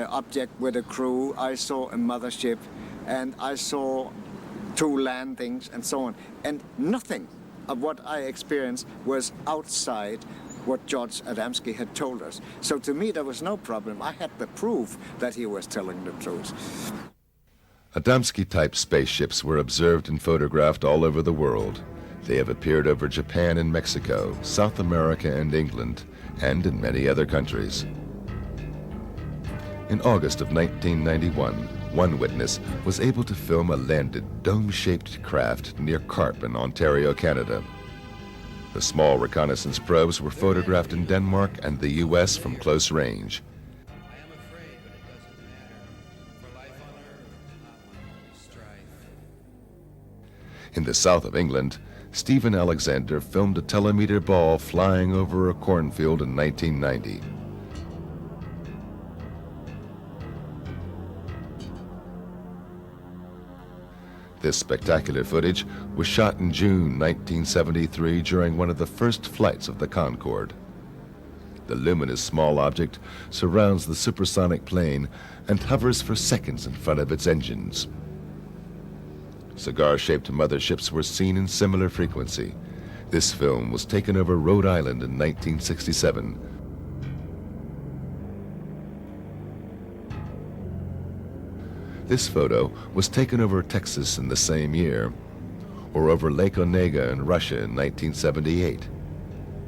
object with a crew. I saw a mothership, and I saw 2 landings and so on. And nothing of what I experienced was outside what George Adamski had told us. So to me, there was no problem. I had the proof that he was telling the truth. Adamski-type spaceships were observed and photographed all over the world. They have appeared over Japan and Mexico, South America and England, and in many other countries. In August of 1991, one witness was able to film a landed dome-shaped craft near Carp in Ontario, Canada. The small reconnaissance probes were photographed in Denmark and the U.S. from close range. In the south of England, Stephen Alexander filmed a telemeter ball flying over a cornfield in 1990. This spectacular footage was shot in June 1973 during one of the first flights of the Concorde. The luminous small object surrounds the supersonic plane and hovers for seconds in front of its engines. Cigar-shaped motherships were seen in similar frequency. This film was taken over Rhode Island in 1967. This photo was taken over Texas in the same year, or over Lake Onega in Russia in 1978.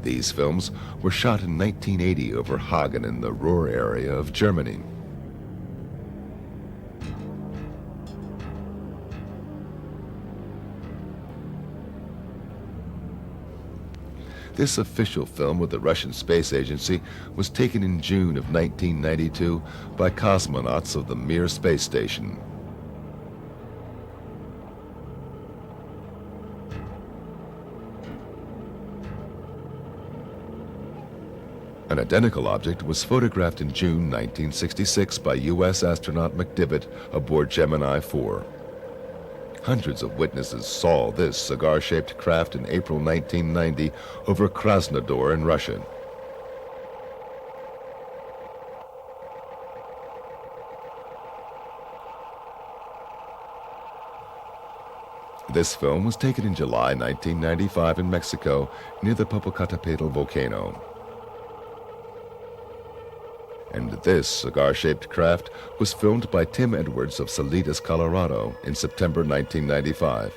These films were shot in 1980 over Hagen in the Ruhr area of Germany. This official film with the Russian Space Agency was taken in June of 1992 by cosmonauts of the Mir space station. An identical object was photographed in June 1966 by U.S. astronaut McDivitt aboard Gemini 4. Hundreds of witnesses saw this cigar-shaped craft in April 1990 over Krasnodar in Russia. This film was taken in July 1995 in Mexico near the Popocatépetl volcano. And this cigar-shaped craft was filmed by Tim Edwards of Salinas, Colorado in September 1995.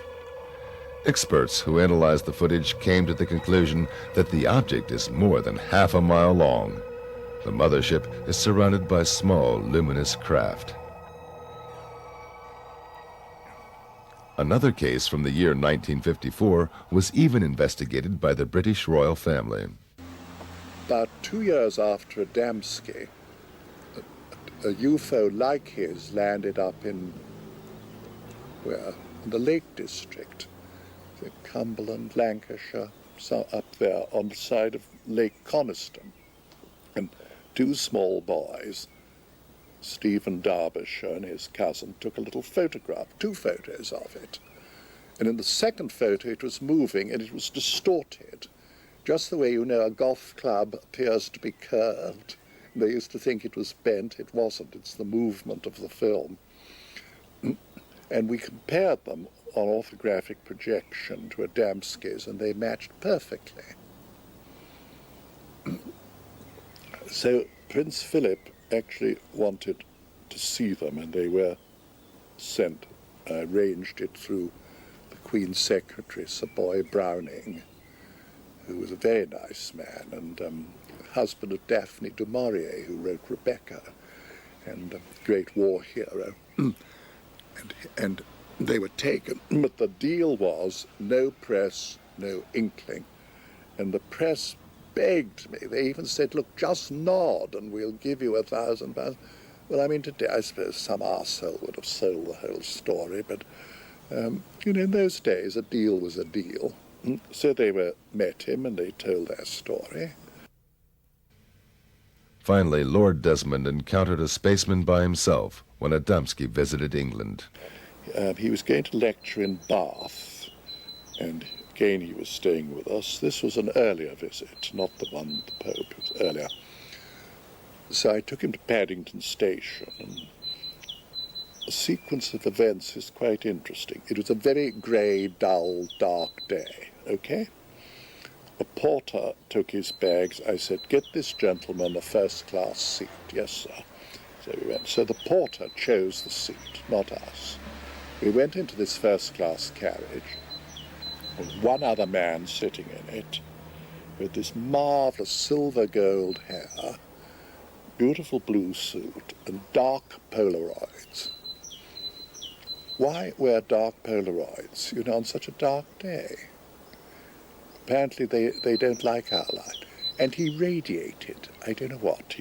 Experts who analyzed the footage came to the conclusion that the object is more than half a mile long. The mothership is surrounded by small, luminous craft. Another case from the year 1954 was even investigated by the British royal family. About 2 years after Adamski, a UFO like his landed up in the Lake District, Cumberland, Lancashire, so up there on the side of Lake Coniston. And two small boys, Stephen Derbyshire and his cousin, took a little photograph, 2 photos of it. And in the second photo it was moving and it was distorted, just the way a golf club appears to be curved. They used to think it was bent. It wasn't. It's the movement of the film. And we compared them on orthographic projection to Adamski's, and they matched perfectly. So Prince Philip actually wanted to see them, and they were sent. I arranged it through the Queen's Secretary, Sir Boy Browning, who was a very nice man, and husband of Daphne du Maurier, who wrote Rebecca, and a great war hero. and they were taken, but the deal was no press, no inkling. And the press begged me. They even said, look, just nod and we'll give you £1,000. Well, I mean, today I suppose some arsehole would have sold the whole story, but in those days a deal was a deal. So they met him and they told their story. Finally, Lord Desmond encountered a spaceman by himself when Adamski visited England. He was going to lecture in Bath, and again he was staying with us. This was an earlier visit, not the one with the Pope, it was earlier. So I took him to Paddington Station, and the sequence of events is quite interesting. It was a very grey, dull, dark day, okay? The porter took his bags. I said, get this gentleman a first-class seat. Yes, sir. So we went. So the porter chose the seat, not us. We went into this first-class carriage with one other man sitting in it with this marvellous silver gold hair, beautiful blue suit, and dark Polaroids. Why wear dark Polaroids, on such a dark day? Apparently they don't like our light. And he radiated, I don't know what.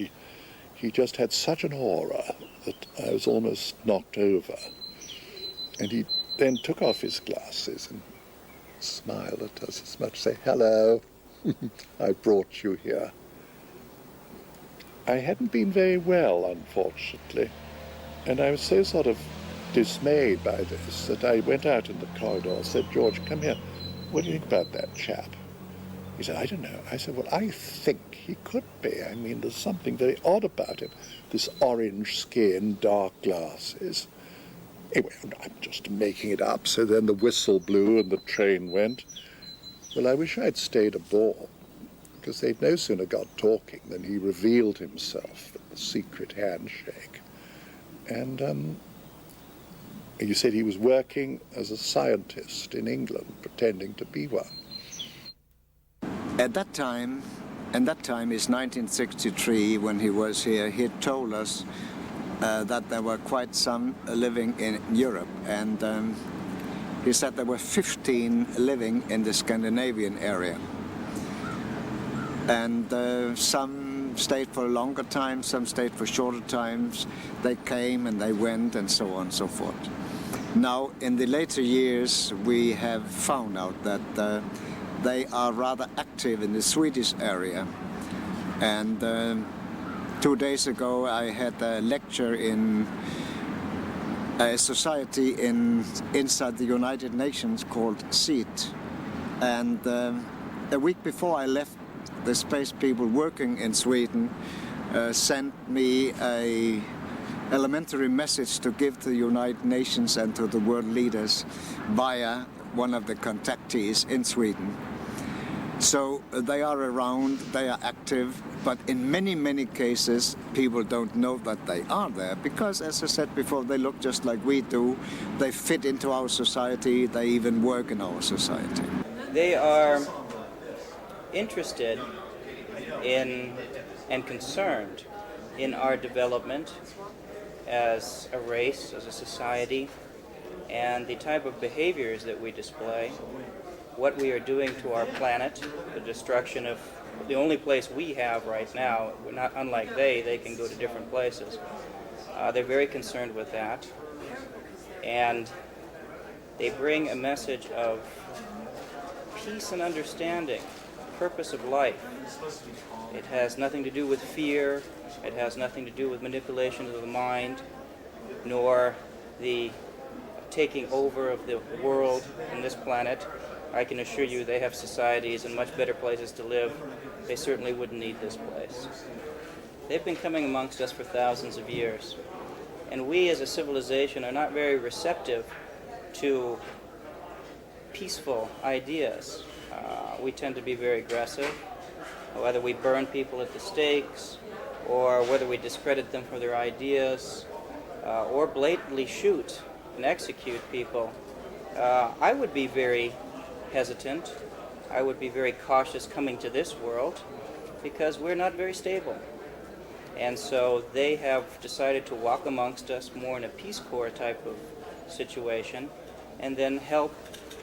He just had such an aura that I was almost knocked over. And he then took off his glasses and smiled at us as much as say, hello, I brought you here. I hadn't been very well, unfortunately, and I was so sort of dismayed by this that I went out in the corridor and said, George, come here. What do you think about that chap? He said, I don't know. I said, well, I think he could be. I mean, there's something very odd about him. This orange skin, dark glasses. Anyway, I'm just making it up. So then the whistle blew and the train went. Well, I wish I'd stayed aboard, because they'd no sooner got talking than he revealed himself with the secret handshake. And he said he was working as a scientist in England, pretending to be one. At that time is 1963, when he was here, he had told us that there were quite some living in Europe, and he said there were 15 living in the Scandinavian area. And some stayed for a longer time, some stayed for shorter times. They came and they went and so on and so forth. Now, in the later years, we have found out that they are rather active in the Swedish area. And 2 days ago, I had a lecture in a society inside the United Nations called SEAT. And a week before I left, the space people working in Sweden sent me a elementary message to give to the United Nations and to the world leaders via one of the contactees in Sweden. So they are around, they are active, but in many, many cases, people don't know that they are there because, as I said before, they look just like we do. They fit into our society, they even work in our society. They are interested in and concerned in our development as a race, as a society, and the type of behaviors that we display, what we are doing to our planet, the destruction of the only place we have right now. We're not unlike they can go to different places. They're very concerned with that, and they bring a message of peace and understanding, purpose of life. It has nothing to do with fear, it has nothing to do with manipulation of the mind, nor the taking over of the world and this planet. I can assure you they have societies and much better places to live. They certainly wouldn't need this place. They've been coming amongst us for thousands of years, and we as a civilization are not very receptive to peaceful ideas. We tend to be very aggressive, whether we burn people at the stakes, or whether we discredit them for their ideas, or blatantly shoot and execute people. I would be very hesitant. I would be very cautious coming to this world because we're not very stable. And so they have decided to walk amongst us more in a Peace Corps type of situation and then help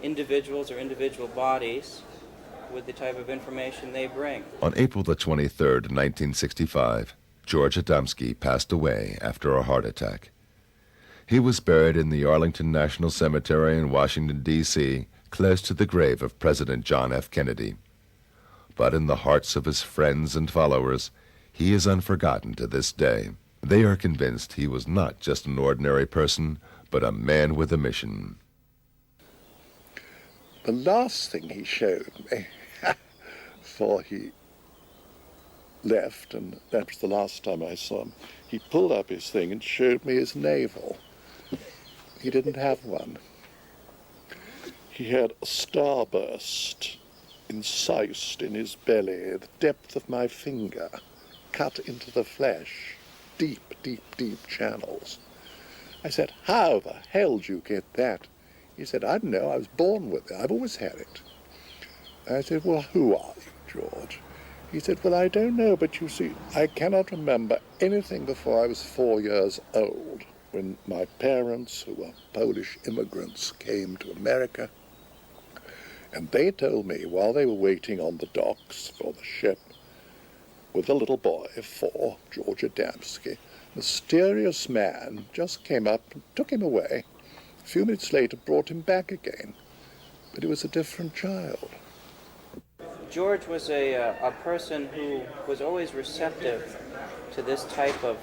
individuals or individual bodies with the type of information they bring. On April the 23rd, 1965, George Adamski passed away after a heart attack. He was buried in the Arlington National Cemetery in Washington, D.C., close to the grave of President John F. Kennedy. But in the hearts of his friends and followers, he is unforgotten to this day. They are convinced he was not just an ordinary person, but a man with a mission. The last thing he showed me, before he left, and that was the last time I saw him, he pulled up his thing and showed me his navel. He didn't have one. He had a starburst incised in his belly, the depth of my finger, cut into the flesh, deep, deep, deep channels. I said, how the hell did you get that? He said, I don't know, I was born with it, I've always had it. I said, well, who are you, George? He said, well, I don't know, but you see, I cannot remember anything before I was 4 years old, when my parents, who were Polish immigrants, came to America. And they told me, while they were waiting on the docks for the ship, with a little boy of 4, George Adamski, a mysterious man just came up and took him away. A few minutes later, brought him back again. But he was a different child. George was a person who was always receptive to this type of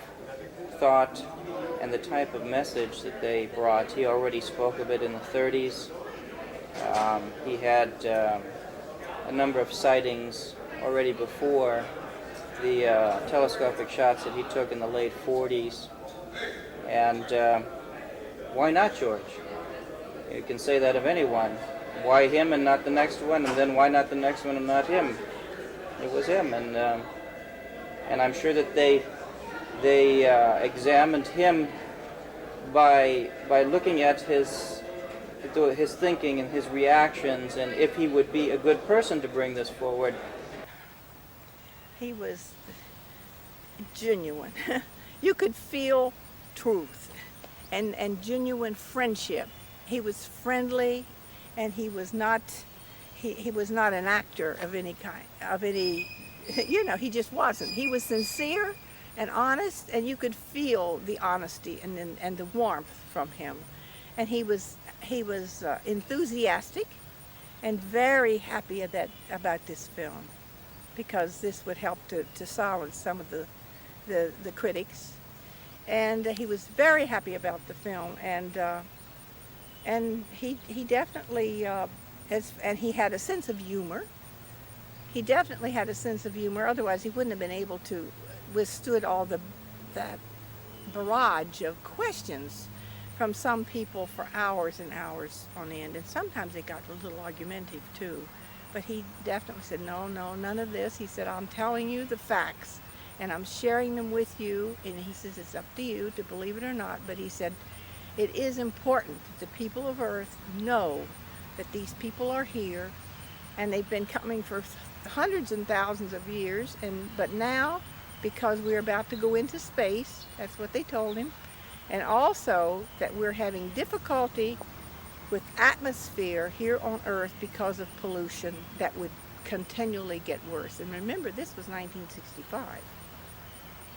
thought and the type of message that they brought. He already spoke of it in the 30s. He had a number of sightings already before the telescopic shots that he took in the late 40s. And why not George? You can say that of anyone. Why him and not the next one? And then why not the next one and not him? It was him, and I'm sure that they examined him by looking at his thinking and his reactions, and if he would be a good person to bring this forward. He was genuine. You could feel truth and genuine friendship. He was friendly, and he was not an actor of any kind, he just wasn't. He was sincere and honest, and you could feel the honesty and the warmth from him. And he was enthusiastic and very happy about this film, because this would help to silence some of the critics. And he was very happy about the film, and he definitely and he had a sense of humor. He definitely had a sense of humor. Otherwise, he wouldn't have been able to withstood all that barrage of questions from some people for hours and hours on end, and sometimes it got a little argumentative too. But he definitely said, no, none of this. He said, I'm telling you the facts, and I'm sharing them with you, and he says it's up to you to believe it or not, but he said it is important that the people of Earth know that these people are here, and they've been coming for hundreds and thousands of years, but now, because we're about to go into space, that's what they told him, and also that we're having difficulty with atmosphere here on Earth because of pollution that would continually get worse. And remember, this was 1965,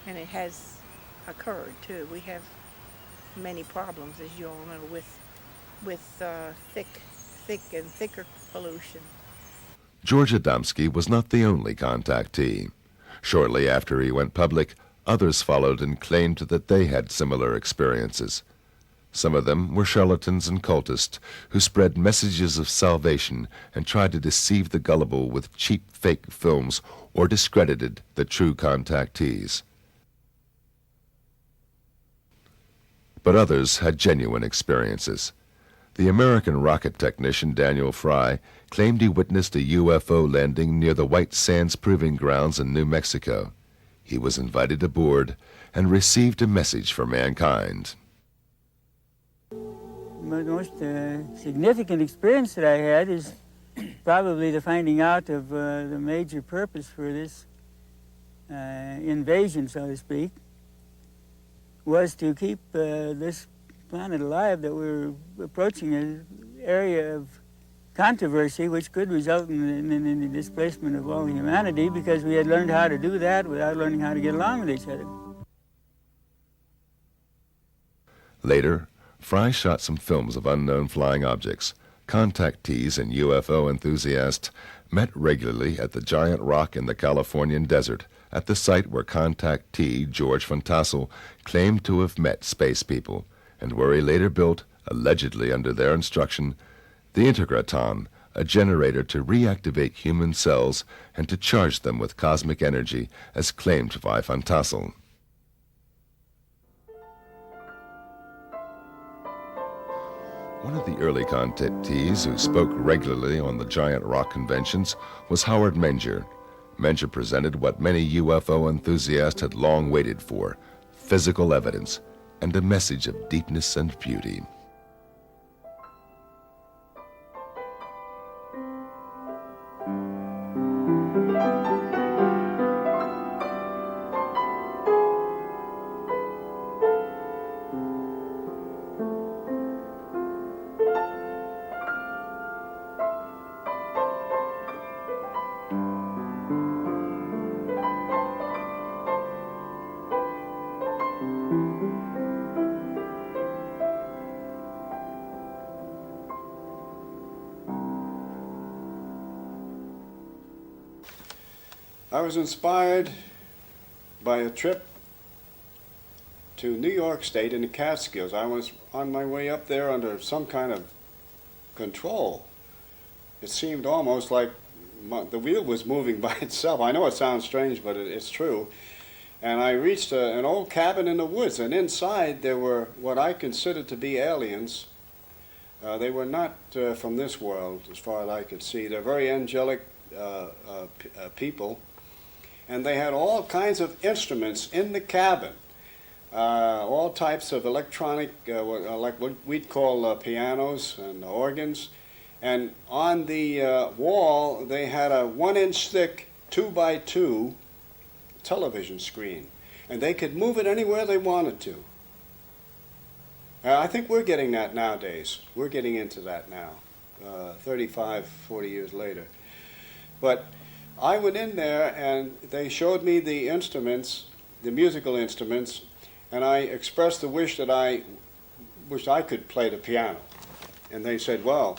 and it has occurred too. We have many problems, as you all know, with thick and thicker pollution. George Adamski was not the only contactee. Shortly after he went public, others followed and claimed that they had similar experiences. Some of them were charlatans and cultists who spread messages of salvation and tried to deceive the gullible with cheap fake films or discredited the true contactees. But others had genuine experiences. The American rocket technician Daniel Fry claimed he witnessed a UFO landing near the White Sands Proving Grounds in New Mexico. He was invited aboard and received a message for mankind. The most significant experience that I had is probably the finding out of the major purpose for this invasion, so to speak, was to keep this planet alive, that we're approaching an area of controversy which could result in the displacement of all humanity, because we had learned how to do that without learning how to get along with each other. Later, Fry shot some films of unknown flying objects. Contactees and UFO enthusiasts met regularly at the giant rock in the Californian desert, at the site where contactee George von Tassel claimed to have met space people, and where he later built, allegedly under their instruction, the Integraton, a generator to reactivate human cells and to charge them with cosmic energy, as claimed by von Tassel. One of the early contactees who spoke regularly on the giant rock conventions was Howard Menger. Menger presented what many UFO enthusiasts had long waited for: physical evidence and a message of deepness and beauty. I was inspired by a trip to New York State in the Catskills. I was on my way up there under some kind of control. It seemed almost like the wheel was moving by itself. I know it sounds strange, but it's true. And I reached an old cabin in the woods, and inside there were what I considered to be aliens. They were not from this world, as far as I could see. They're very angelic people. And they had all kinds of instruments in the cabin, all types of electronic, like what we'd call pianos and organs. And on the wall, they had a 1-inch thick 2x2 television screen. And they could move it anywhere they wanted to. I think we're getting that nowadays. We're getting into that now, 35, 40 years later. But I went in there and they showed me the instruments, the musical instruments, and I expressed the wish that I wished I could play the piano. And they said, well,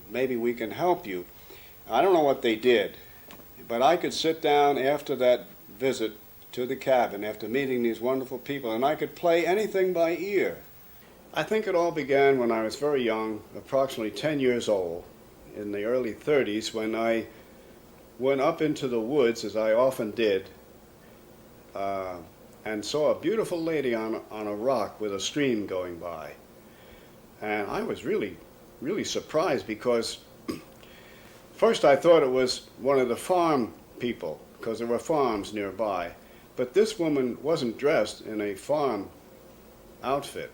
maybe we can help you. I don't know what they did, but I could sit down after that visit to the cabin, after meeting these wonderful people, and I could play anything by ear. I think it all began when I was very young, approximately 10 years old, in the early 30s, when I went up into the woods, as I often did, and saw a beautiful lady on a rock with a stream going by. And I was really surprised because first I thought it was one of the farm people because there were farms nearby. But this woman wasn't dressed in a farm outfit.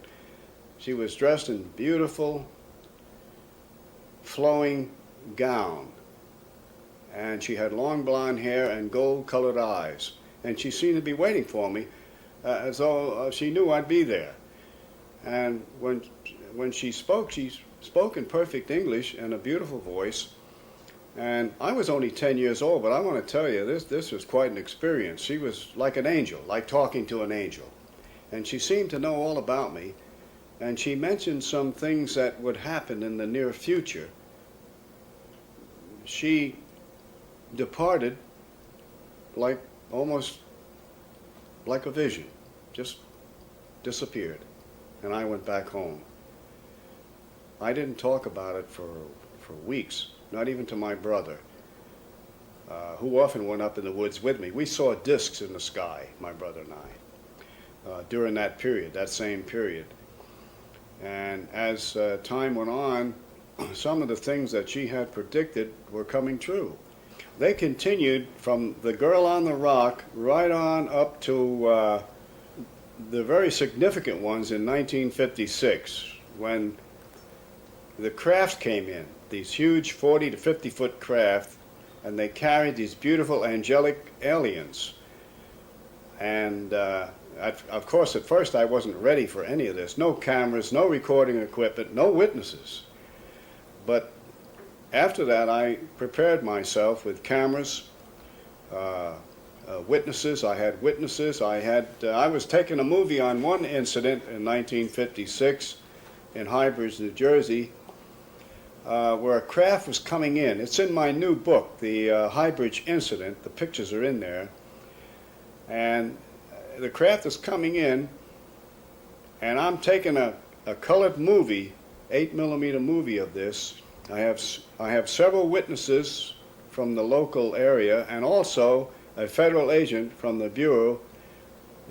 She was dressed in beautiful flowing gown. And she had long blonde hair and gold-colored eyes. And she seemed to be waiting for me as though she knew I'd be there. And when she spoke in perfect English and a beautiful voice. And I was only 10 years old, but I want to tell you, this was quite an experience. She was like an angel, like talking to an angel. And she seemed to know all about me. And she mentioned some things that would happen in the near future. She departed almost like a vision, just disappeared. And I went back home. I didn't talk about it for weeks, not even to my brother, who often went up in the woods with me. We saw discs in the sky, my brother and I, during that period, that same period. And as time went on, some of the things that she had predicted were coming true. They continued from the girl on the rock right on up to the very significant ones in 1956, when the craft came in, these huge 40 to 50 foot craft, and they carried these beautiful angelic aliens. And of course, at first I wasn't ready for any of this. No cameras, no recording equipment, no witnesses. But after that, I prepared myself with cameras, witnesses. I had witnesses. I was taking a movie on one incident in 1956 in Highbridge, New Jersey, where a craft was coming in. It's in my new book, the Highbridge incident. The pictures are in there. And the craft is coming in, and I'm taking a colored movie, 8mm movie of this. I have several witnesses from the local area and also a federal agent from the Bureau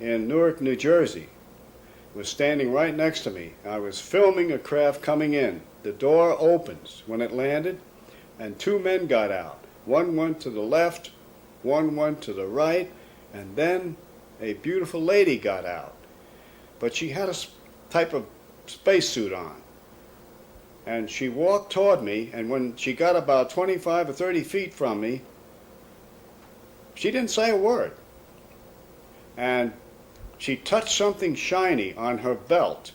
in Newark, New Jersey was standing right next to me. I was filming a craft coming in. The door opens when it landed, and two men got out. One went to the left, one went to the right, and then a beautiful lady got out. But she had a type of spacesuit on. And she walked toward me, and when she got about 25 or 30 feet from me, she didn't say a word. And she touched something shiny on her belt.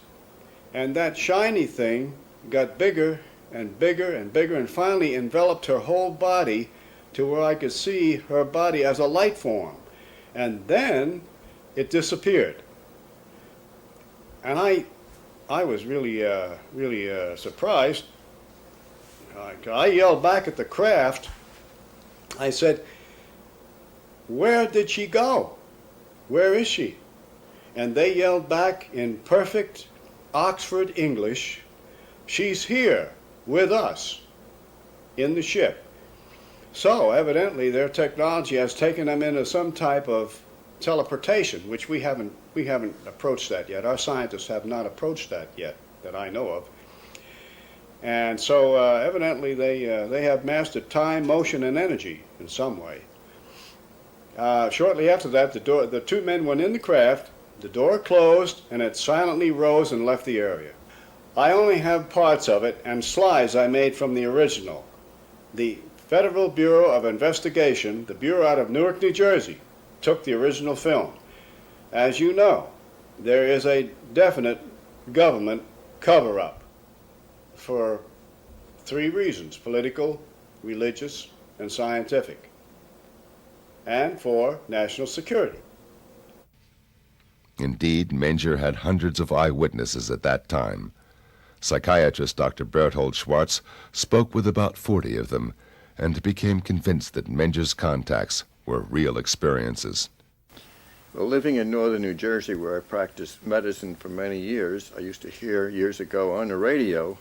And that shiny thing got bigger and bigger and bigger and finally enveloped her whole body to where I could see her body as a light form. And then it disappeared. And I was really surprised. I yelled back at the craft. I said, "Where did she go? Where is she?" And they yelled back in perfect Oxford English, "She's here with us in the ship." So evidently their technology has taken them into some type of teleportation, which we haven't approached that yet. Our scientists have not approached that yet, that I know of. And so evidently they have mastered time, motion, and energy in some way. Shortly after that, the two men went in the craft, the door closed, and it silently rose and left the area. I only have parts of it and slides I made from the original. The Federal Bureau of Investigation, the Bureau out of Newark, New Jersey, took the original film. As you know, there is a definite government cover-up for three reasons: political, religious, and scientific, and for national security. Indeed, Menger had hundreds of eyewitnesses at that time. Psychiatrist Dr. Berthold Schwartz spoke with about 40 of them and became convinced that Menger's contacts were real experiences. Well, living in northern New Jersey, where I practiced medicine for many years, I used to hear years ago on the radio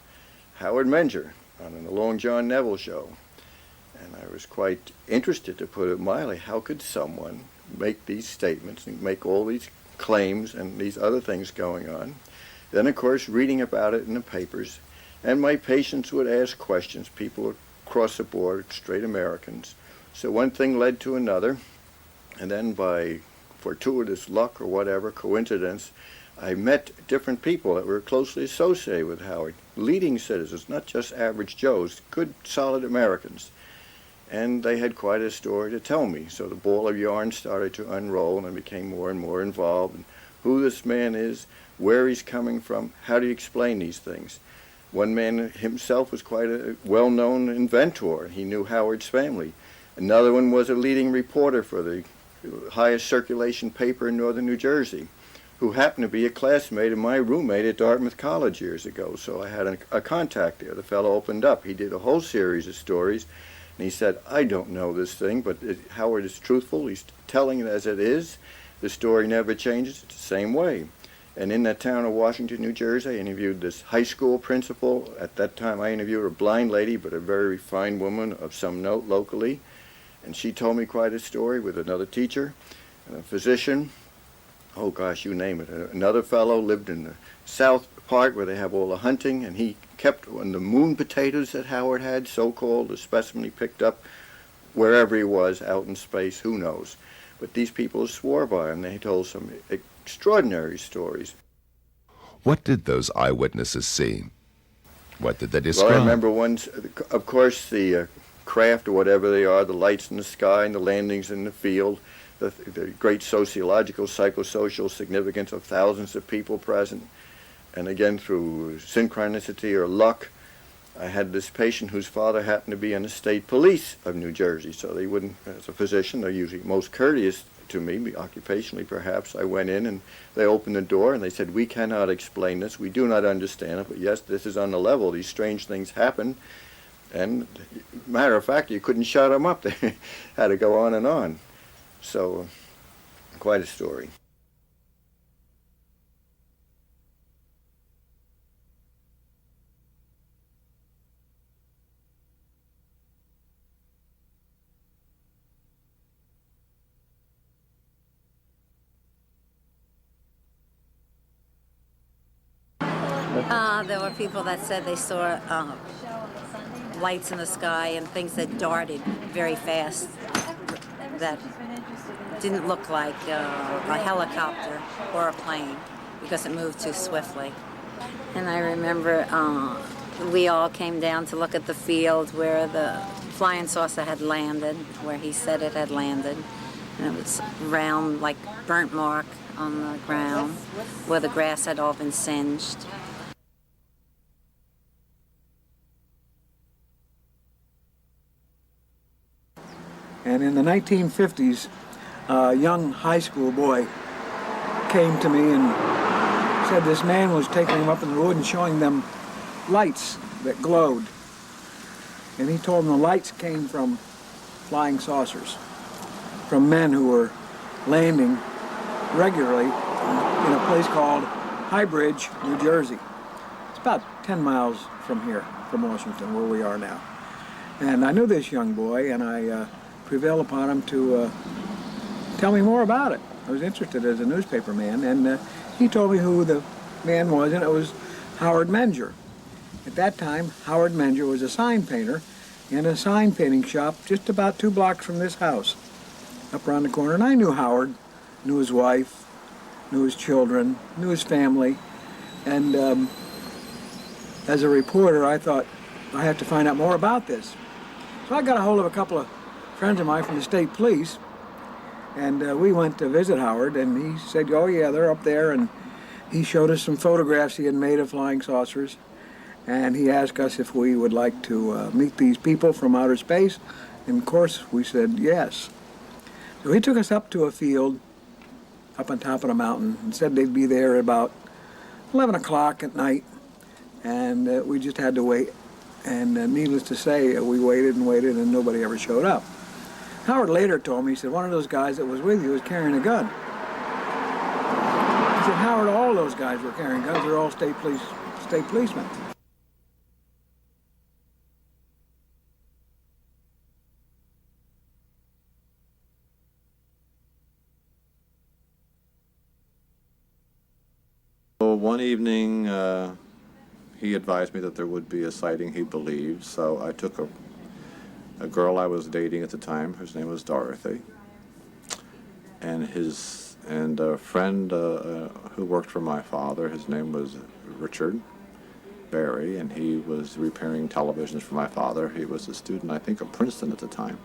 Howard Menger on the Long John Neville show. And I was quite interested, to put it mildly. How could someone make these statements and make all these claims and these other things going on. Then, of course, reading about it in the papers. And my patients would ask questions, people across the board, straight Americans. So one thing led to another, and then by fortuitous luck or whatever, coincidence, I met different people that were closely associated with Howard, leading citizens, not just average Joes, good, solid Americans. And they had quite a story to tell me. So the ball of yarn started to unroll, and I became more and more involved in who this man is, where he's coming from, how do you explain these things. One man himself was quite a well-known inventor. He knew Howard's family. Another one was a leading reporter for the highest circulation paper in northern New Jersey, who happened to be a classmate of my roommate at Dartmouth College years ago. So I had a contact there. The fellow opened up. He did a whole series of stories, and he said, I don't know this thing, but Howard is truthful. He's telling it as it is. The story never changes. It's the same way. And in that town of Washington, New Jersey, I interviewed this high school principal. At that time, I interviewed a blind lady, but a very refined woman of some note locally. And she told me quite a story with another teacher, a physician. Oh, gosh, you name it. Another fellow lived in the south part where they have all the hunting, and he kept on the moon potatoes that Howard had, so-called, the specimen he picked up wherever he was, out in space, who knows. But these people swore by him. They told some extraordinary stories. What did those eyewitnesses see? What did they describe? Well, I remember once, of course, the craft or whatever they are, the lights in the sky and the landings in the field, the great sociological, psychosocial significance of thousands of people present. And again, through synchronicity or luck, I had this patient whose father happened to be in the state police of New Jersey, so they wouldn't, as a physician, they're usually most courteous to me, occupationally perhaps. I went in and they opened the door and they said, we cannot explain this, we do not understand it, but yes, this is on the level, these strange things happen. And matter of fact, you couldn't shut them up, they had to go on and on. So, quite a story. There were people that said they saw lights in the sky and things that darted very fast that didn't look like a helicopter or a plane because it moved too swiftly. And I remember we all came down to look at the field where the flying saucer had landed, where he said it had landed. And it was round, like burnt mark on the ground where the grass had all been singed. And in the 1950s, a young high school boy came to me and said this man was taking them up in the wood and showing them lights that glowed. And he told them the lights came from flying saucers, from men who were landing regularly in a place called High Bridge, New Jersey. It's about 10 miles from here, from Washington, where we are now. And I knew this young boy, and I prevailed upon him to tell me more about it. I was interested as a newspaper man, and he told me who the man was, and it was Howard Menger. At that time, Howard Menger was a sign painter in a sign painting shop just about 2 blocks from this house, up around the corner. And I knew Howard, knew his wife, knew his children, knew his family, and as a reporter, I thought, I have to find out more about this. So I got a hold of a couple of friends of mine from the state police, and we went to visit Howard, and he said, oh yeah, they're up there, and he showed us some photographs he had made of flying saucers, and he asked us if we would like to meet these people from outer space, and of course we said yes. So he took us up to a field up on top of the mountain and said they'd be there at about 11 o'clock at night, and we just had to wait. And needless to say, we waited and waited, and nobody ever showed up. Howard later told me, he said, one of those guys that was with you was carrying a gun. He said, Howard, all those guys were carrying guns. They're all state policemen. one evening, he advised me that there would be a sighting he believed, so I took a girl I was dating at the time, whose name was Dorothy, and a friend who worked for my father. His name was Richard Barry, and he was repairing televisions for my father. He was a student, I think, of Princeton at the time.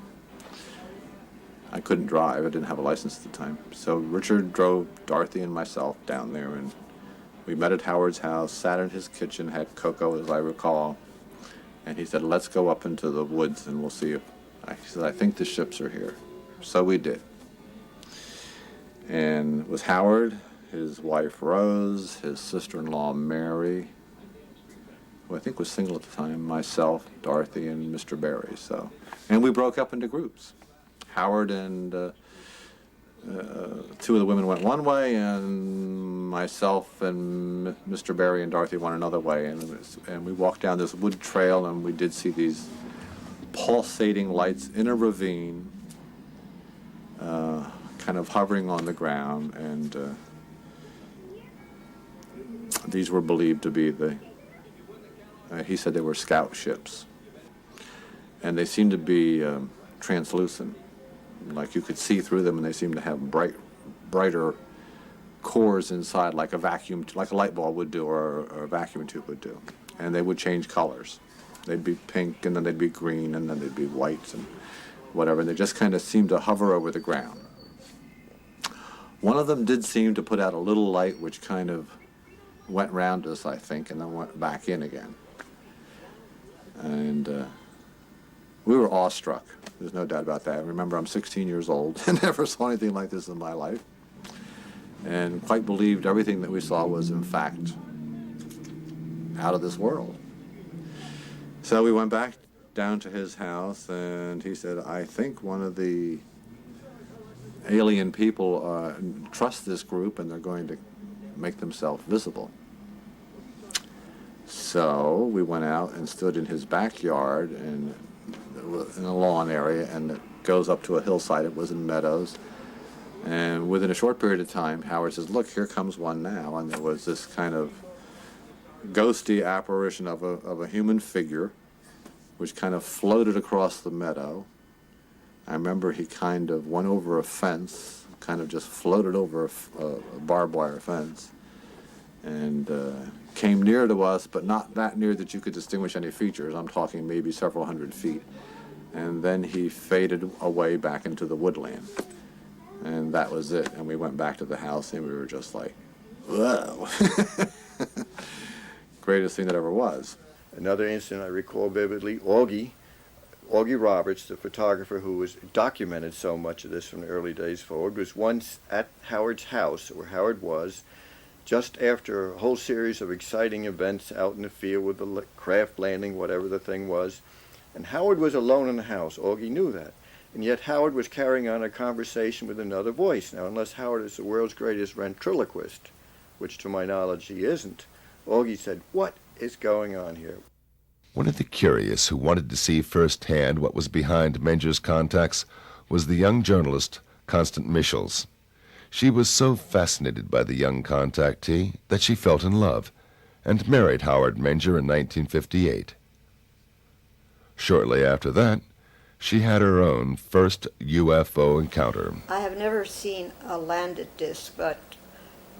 I couldn't drive. I didn't have a license at the time. So Richard drove Dorothy and myself down there, and we met at Howard's house, sat in his kitchen, had cocoa, as I recall, and he said, let's go up into the woods and we'll see if... He said, I think the ships are here. So we did. And it was Howard, his wife Rose, his sister-in-law Mary, who I think was single at the time, myself, Dorothy, and Mr. Barry. So, and we broke up into groups. Howard and two of the women went one way, and myself and Mr. Barry and Dorothy went another way. And we walked down this wood trail, and we did see these pulsating lights in a ravine, kind of hovering on the ground, and these were believed to be he said they were scout ships. And they seemed to be translucent. Like you could see through them, and they seemed to have brighter cores inside, like a light bulb would do, or a vacuum tube would do. And they would change colors. They'd be pink, and then they'd be green, and then they'd be white, and whatever. And they just kind of seemed to hover over the ground. One of them did seem to put out a little light, which kind of went round us, I think, and then went back in again. And we were awestruck. There's no doubt about that. I remember I'm 16 years old and never saw anything like this in my life, and quite believed everything that we saw was, in fact, out of this world. So we went back down to his house, and he said, I think one of the alien people trust this group, and they're going to make themselves visible. So we went out and stood in his backyard, and in a lawn area, and it goes up to a hillside. It was in meadows, and within a short period of time, Howard says, look, here comes one now. And there was this kind of ghosty apparition of a human figure which kind of floated across the meadow. I remember he kind of went over a fence, kind of just floated over a barbed wire fence, and came near to us, but not that near that you could distinguish any features. I'm talking maybe several hundred feet. And then he faded away back into the woodland. And that was it. And we went back to the house, and we were just like, whoa. Greatest thing that ever was. Another incident I recall vividly, Augie Roberts, the photographer who was documented so much of this from the early days forward, was once at Howard's house, where Howard was, just after a whole series of exciting events out in the field with the craft landing, whatever the thing was. And Howard was alone in the house. Augie knew that. And yet Howard was carrying on a conversation with another voice. Now, unless Howard is the world's greatest ventriloquist, which to my knowledge he isn't, Augie said, what is going on here? One of the curious who wanted to see firsthand what was behind Menger's contacts was the young journalist, Constance Michels. She was so fascinated by the young contactee that she felt in love and married Howard Menger in 1958. Shortly after that, she had her own first UFO encounter. I have never seen a landed disc, but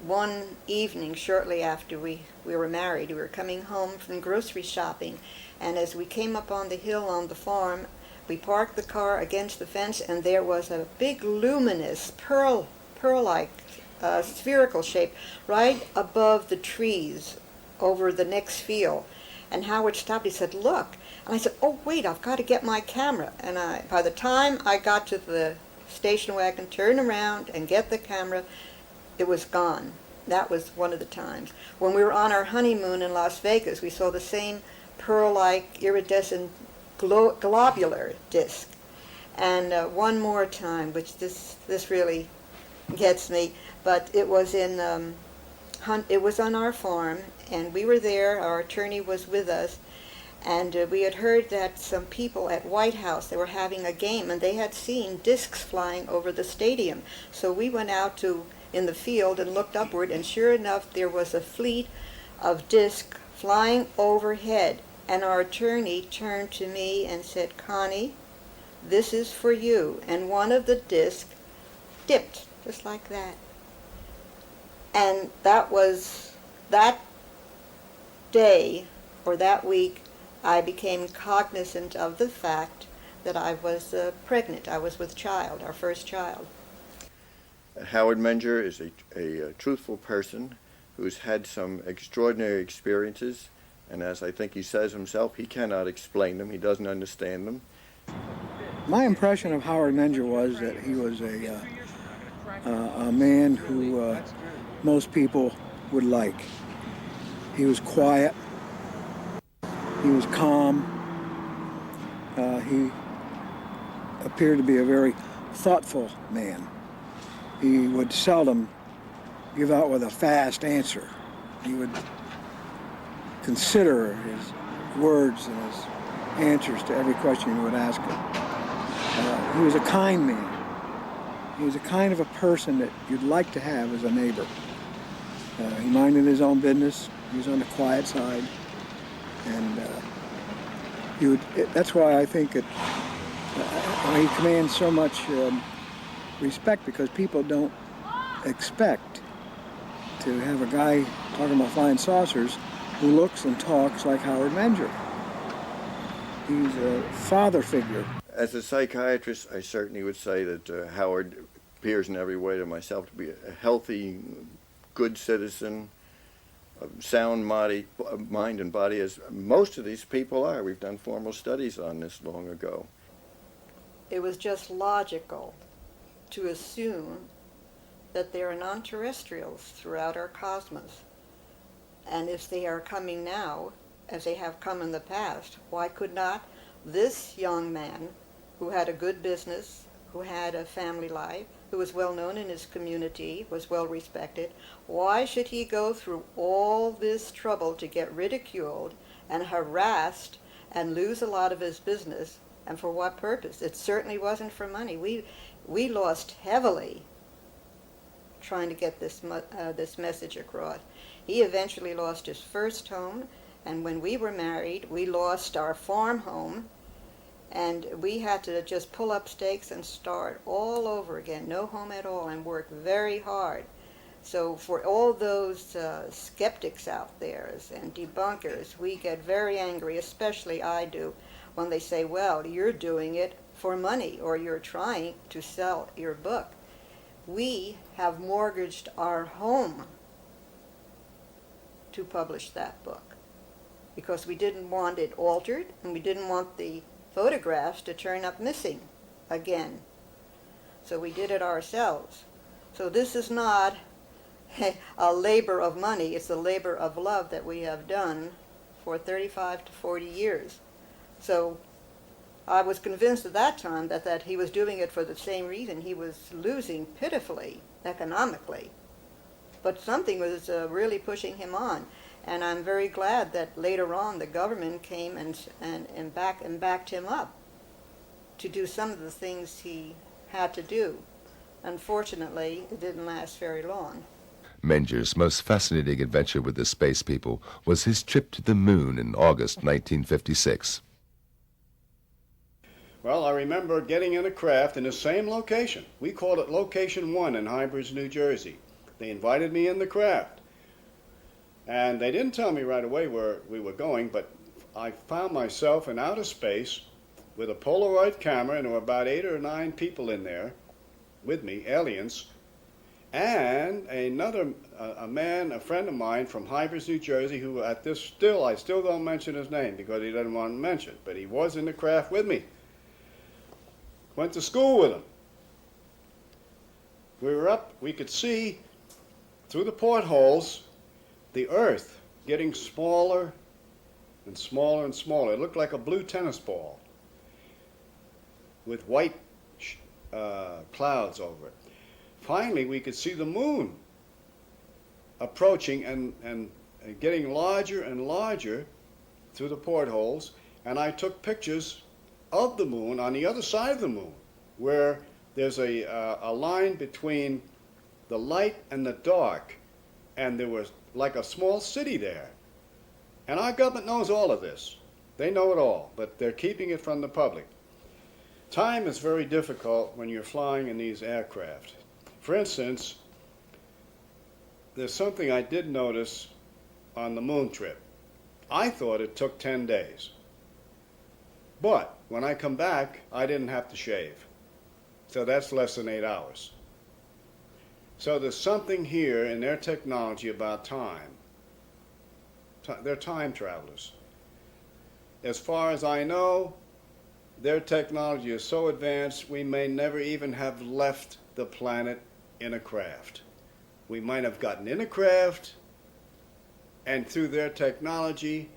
one evening shortly after we were married, we were coming home from grocery shopping, and as we came up on the hill on the farm, we parked the car against the fence, and there was a big luminous pearl-like spherical shape right above the trees over the next field. And Howard stopped. He said, look. And I said, oh, wait, I've got to get my camera. And by the time I got to the station wagon, turn around and get the camera, it was gone. That was one of the times. When we were on our honeymoon in Las Vegas, we saw the same pearl-like iridescent globular disc. And one more time, which this really gets me, but it was it was on our farm, and we were there. Our attorney was with us, and we had heard that some people at White House, they were having a game, and they had seen discs flying over the stadium. So we went out to in the field and looked upward, and sure enough, there was a fleet of discs flying overhead. And our attorney turned to me and said, "Connie, this is for you." And one of the discs dipped, just like that. And that was that day, or that week, I became cognizant of the fact that I was pregnant. I was with child, our first child. Howard Menger is a truthful person who's had some extraordinary experiences, and as I think he says himself, he cannot explain them, he doesn't understand them. My impression of Howard Menger was that he was a man who most people would like. He was quiet, he was calm, he appeared to be a very thoughtful man. He would seldom give out with a fast answer. He would consider his words and his answers to every question you would ask him. He was a kind man. He was a kind of a person that you'd like to have as a neighbor. He minded his own business. He was on the quiet side. And that's why I think that he commands so much respect, because people don't expect to have a guy talking about flying saucers who looks and talks like Howard Menger. He's a father figure. As a psychiatrist, I certainly would say that Howard appears in every way to myself to be a healthy, good citizen, a sound mind and body, as most of these people are. We've done formal studies on this long ago. It was just logical to assume that there are non-terrestrials throughout our cosmos. And if they are coming now, as they have come in the past, why could not this young man, who had a good business, who had a family life, who was well known in his community, was well respected, why should he go through all this trouble to get ridiculed and harassed and lose a lot of his business? And for what purpose? It certainly wasn't for money. We lost heavily trying to get this message across. He eventually lost his first home, and when we were married, we lost our farm home, and we had to just pull up stakes and start all over again, no home at all, and work very hard. So for all those skeptics out there and debunkers, we get very angry, especially I do, when they say, well, you're doing it for money, or you're trying to sell your book. We have mortgaged our home to publish that book because we didn't want it altered, and we didn't want the photographs to turn up missing again. So we did it ourselves. So this is not a labor of money, it's a labor of love that we have done for 35 to 40 years. So I was convinced at that time that he was doing it for the same reason. He was losing pitifully economically. But something was really pushing him on. And I'm very glad that later on the government came and backed him up to do some of the things he had to do. Unfortunately, it didn't last very long. Menger's most fascinating adventure with the space people was his trip to the moon in August 1956. Well, I remember getting in a craft in the same location. We called it Location 1 in Hybridge, New Jersey. They invited me in the craft. And they didn't tell me right away where we were going, but I found myself in outer space with a Polaroid camera, and there were about 8 or 9 people in there with me, aliens, and a man, a friend of mine from Hybridge, New Jersey, who I still don't mention his name because he doesn't want to mention it, but he was in the craft with me. Went to school with him. We were up, we could see through the portholes the Earth getting smaller and smaller and smaller. It looked like a blue tennis ball with white clouds over it. Finally, we could see the moon approaching and getting larger and larger through the portholes, and I took pictures of the moon on the other side of the moon, where there's a line between the light and the dark, and there was like a small city there. And our government knows all of this. They know it all, but they're keeping it from the public. Time is very difficult when you're flying in these aircraft. For instance, there's something I did notice on the moon trip. I thought it took 10 days. But when I come back, I didn't have to shave. So that's less than 8 hours. So there's something here in their technology about time. They're time travelers. As far as I know, their technology is so advanced we may never even have left the planet in a craft. We might have gotten in a craft, and through their technology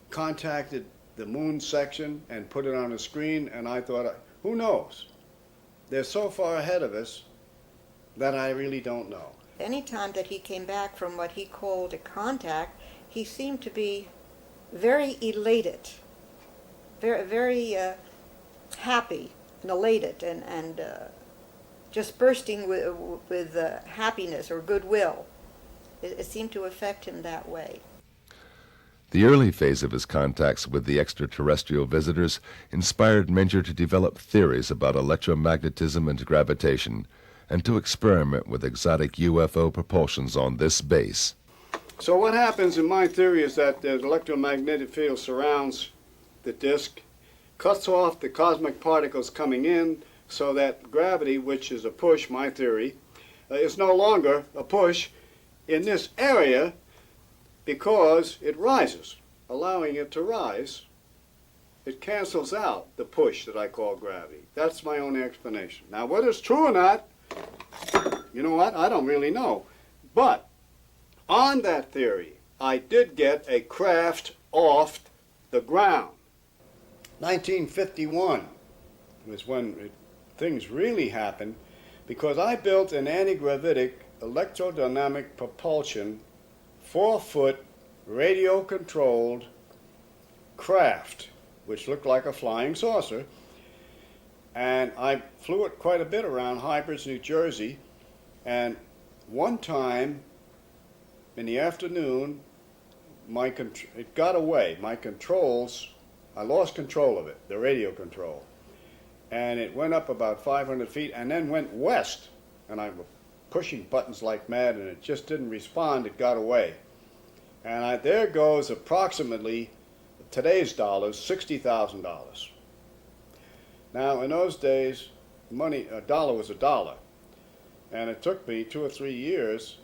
contacted the moon section and put it on a screen, and I thought, who knows? They're so far ahead of us that I really don't know. Any time that he came back from what he called a contact, he seemed to be very elated, very happy and elated, and just bursting with happiness or goodwill. It seemed to affect him that way. The early phase of his contacts with the extraterrestrial visitors inspired Menger to develop theories about electromagnetism and gravitation, and to experiment with exotic UFO propulsions on this base. So what happens in my theory is that the electromagnetic field surrounds the disk, cuts off the cosmic particles coming in, so that gravity, which is a push, my theory, is no longer a push in this area because it rises. Allowing it to rise, it cancels out the push that I call gravity. That's my own explanation. Now, whether it's true or not, you know what? I don't really know. But on that theory, I did get a craft off the ground. 1951 was when things really happened, because I built an anti-gravitic electrodynamic propulsion 4-foot radio-controlled craft, which looked like a flying saucer. And I flew it quite a bit around Hybrids, New Jersey. And one time in the afternoon, it got away. My controls, I lost control of it, the radio control. And it went up about 500 feet and then went west. And I was pushing buttons like mad, and it just didn't respond. It got away. And there goes approximately, today's dollars, $60,000. Now, in those days, money, a dollar was a dollar. And it took me 2 or 3 years,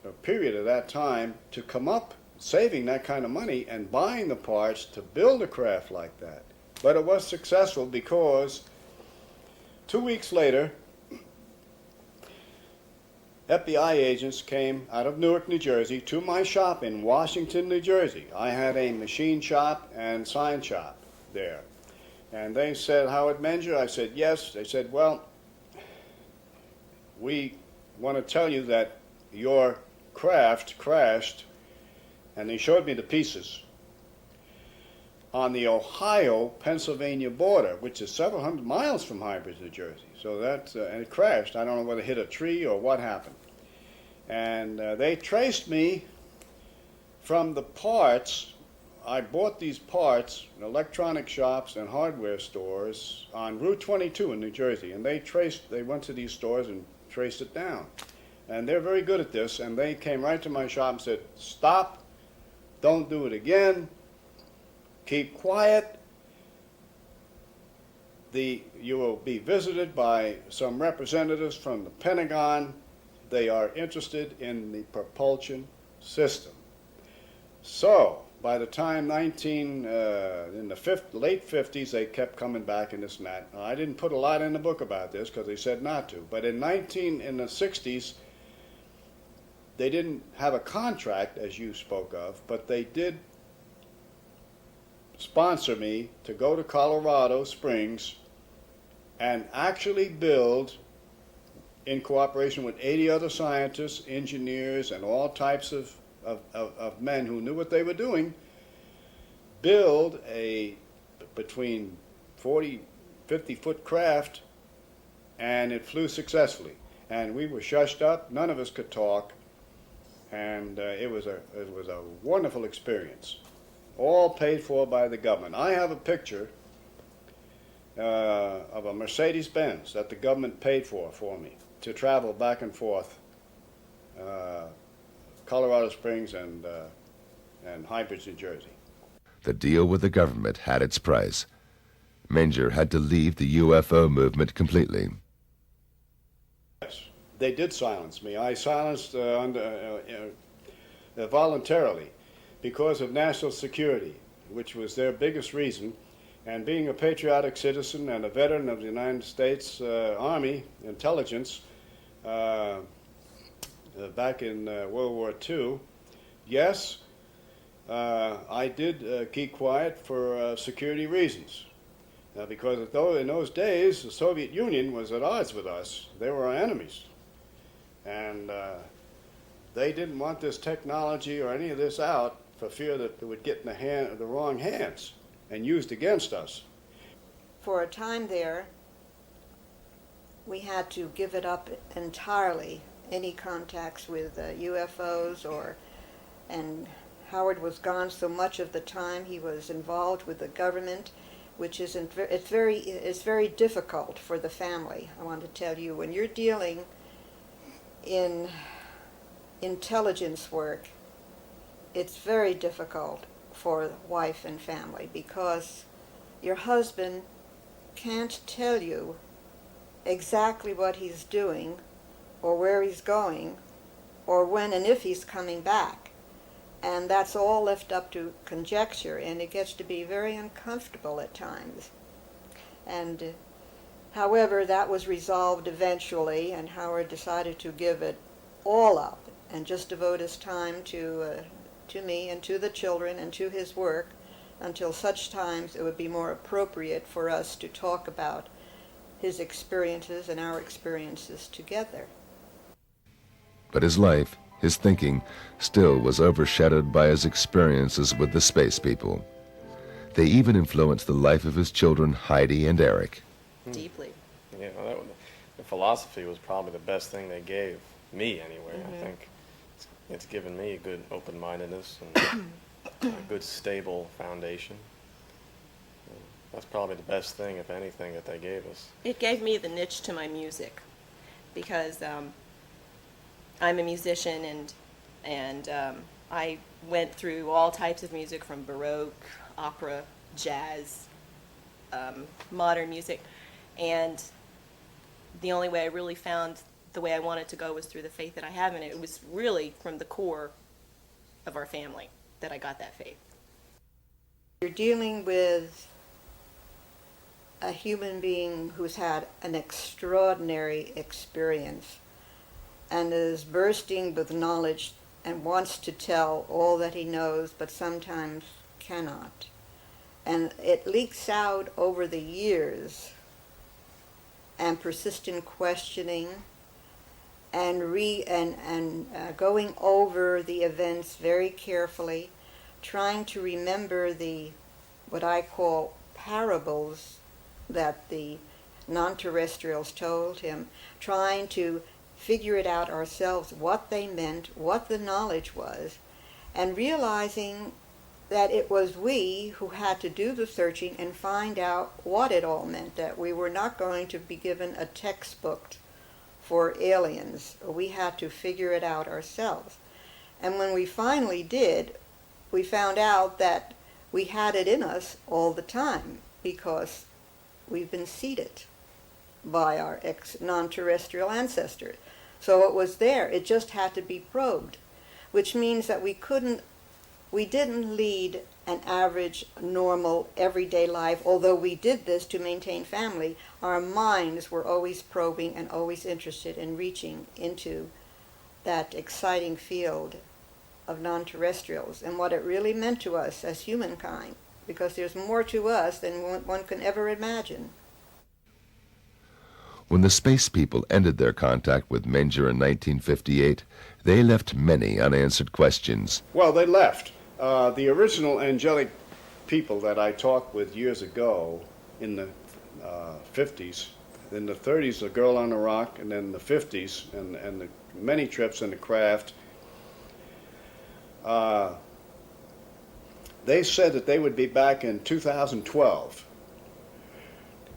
a period of that time, to come up saving that kind of money and buying the parts to build a craft like that. But it was successful because 2 weeks later, FBI agents came out of Newark, New Jersey, to my shop in Washington, New Jersey. I had a machine shop and sign shop there. And they said, Howard Menger? I said, yes. They said, well, we want to tell you that your craft crashed, and they showed me the pieces, on the Ohio-Pennsylvania border, which is several hundred miles from Hybrids, New Jersey. So that's, and it crashed. I don't know whether it hit a tree or what happened. And they traced me from the parts. I bought these parts in electronic shops and hardware stores on Route 22 in New Jersey. And they went to these stores and traced it down. And they're very good at this. And they came right to my shop and said, stop, don't do it again, keep quiet. You will be visited by some representatives from the Pentagon. They are interested in the propulsion system. So, by the time in the late 50s, they kept coming back and this and that. Now, I didn't put a lot in the book about this because they said not to. But in the 60s, they didn't have a contract, as you spoke of, but they did sponsor me to go to Colorado Springs and actually build, in cooperation with 80 other scientists, engineers, and all types of men who knew what they were doing, build a between 40, 50-foot craft and it flew successfully. And we were shushed up, none of us could talk, and it was a wonderful experience, all paid for by the government. I have a picture of a Mercedes-Benz that the government paid for me to travel back and forth, Colorado Springs and High Bridge, New Jersey. The deal with the government had its price. Menger had to leave the UFO movement completely. Yes, they did silence me. I silenced voluntarily because of national security, which was their biggest reason. And being a patriotic citizen and a veteran of the United States Army intelligence back in World War II, yes, I did keep quiet for security reasons. Because in those days, the Soviet Union was at odds with us. They were our enemies. And they didn't want this technology or any of this out for fear that it would get in the wrong hands and used against us. For a time there, we had to give it up entirely, any contacts with UFOs and Howard was gone so much of the time. He was involved with the government, which it's very difficult for the family. I want to tell you, when you're dealing in intelligence work, it's very difficult for wife and family because your husband can't tell you exactly what he's doing or where he's going or when and if he's coming back. And that's all left up to conjecture, and it gets to be very uncomfortable at times. And however, that was resolved eventually, and Howard decided to give it all up and just devote his time to me and to the children and to his work until such times it would be more appropriate for us to talk about his experiences and our experiences together. But his life, his thinking, still was overshadowed by his experiences with the space people. They even influenced the life of his children, Heidi and Eric. Deeply. Yeah, the philosophy was probably the best thing they gave me anyway. Mm-hmm. I think it's given me a good open-mindedness and a good stable foundation. That's probably the best thing, if anything, that they gave us. It gave me the niche to my music because I'm a musician and I went through all types of music from Baroque, opera, jazz, modern music, and the only way I really found the way I wanted to go was through the faith that I have in it. It was really from the core of our family that I got that faith. You're dealing with a human being who's had an extraordinary experience and is bursting with knowledge and wants to tell all that he knows, but sometimes cannot. And it leaks out over the years, and persistent questioning, and going over the events very carefully, trying to remember what I call parables that the non-terrestrials told him, trying to figure it out ourselves, what they meant, what the knowledge was, and realizing that it was we who had to do the searching and find out what it all meant, that we were not going to be given a textbook for aliens. We had to figure it out ourselves. And when we finally did, we found out that we had it in us all the time because we've been seeded by our non-terrestrial ancestors. So it was there. It just had to be probed, which means that we didn't lead an average, normal, everyday life. Although we did this to maintain family, our minds were always probing and always interested in reaching into that exciting field of non-terrestrials and what it really meant to us as humankind, because there's more to us than one can ever imagine. When the space people ended their contact with Menger in 1958, they left many unanswered questions. Well, they left. The original angelic people that I talked with years ago in the 50s, in the 30s, The Girl on the Rock, and then the 50s, and the many trips in the craft, they said that they would be back in 2012,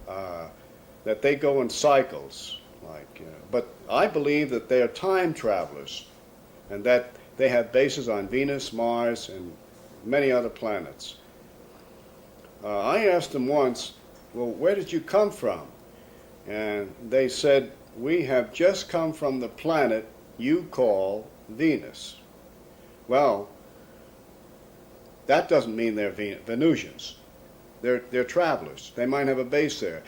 that they go in cycles. But I believe that they are time travelers, and that they have bases on Venus, Mars, and many other planets. I asked them once, well, where did you come from? And they said, we have just come from the planet you call Venus. Well, that doesn't mean they're Venusians. They're travelers. They might have a base there.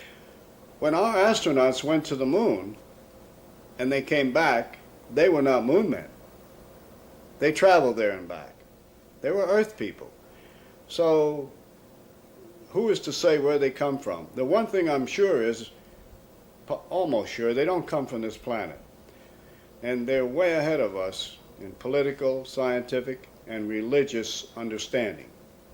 When our astronauts went to the moon and they came back, they were not moon men. They traveled there and back. They were Earth people. So who is to say where they come from? The one thing I'm sure is, almost sure, they don't come from this planet. And they're way ahead of us in political, scientific, and religious understanding.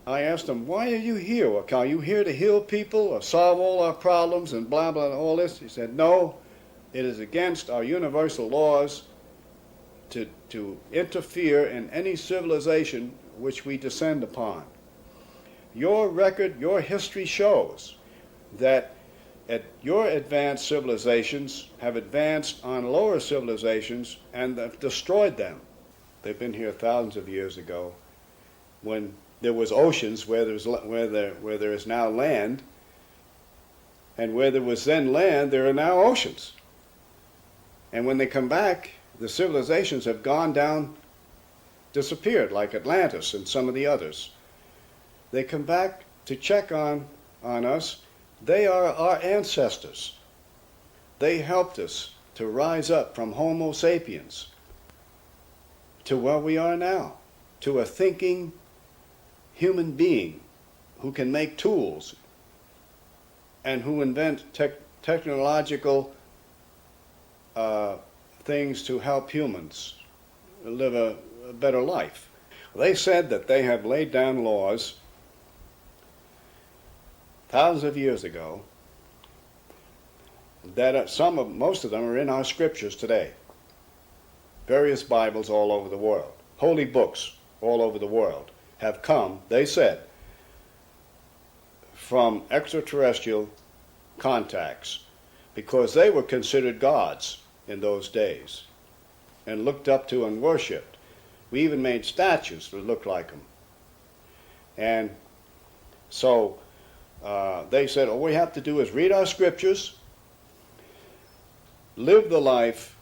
I asked them, why are you here? Are you here to heal people or solve all our problems and blah, blah, all this? He said, no, it is against our universal laws to interfere in any civilization which we descend upon. Your record, your history shows that your advanced civilizations have advanced on lower civilizations and have destroyed them. They've been here thousands of years ago when there was oceans where there is now land, and where there was then land, there are now oceans. And when they come back, the civilizations have gone down, disappeared, like Atlantis and some of the others. They come back to check on us. They are our ancestors. They helped us to rise up from Homo sapiens to where we are now, to a thinking human being who can make tools and who invent technological things to help humans live a better life. They said that they have laid down laws thousands of years ago that most of them are in our scriptures today. Various Bibles all over the world, holy books all over the world have come, they said, from extraterrestrial contacts, because they were considered gods in those days and looked up to and worshipped. We even made statues that looked like them. And so they said, all we have to do is read our scriptures, live the life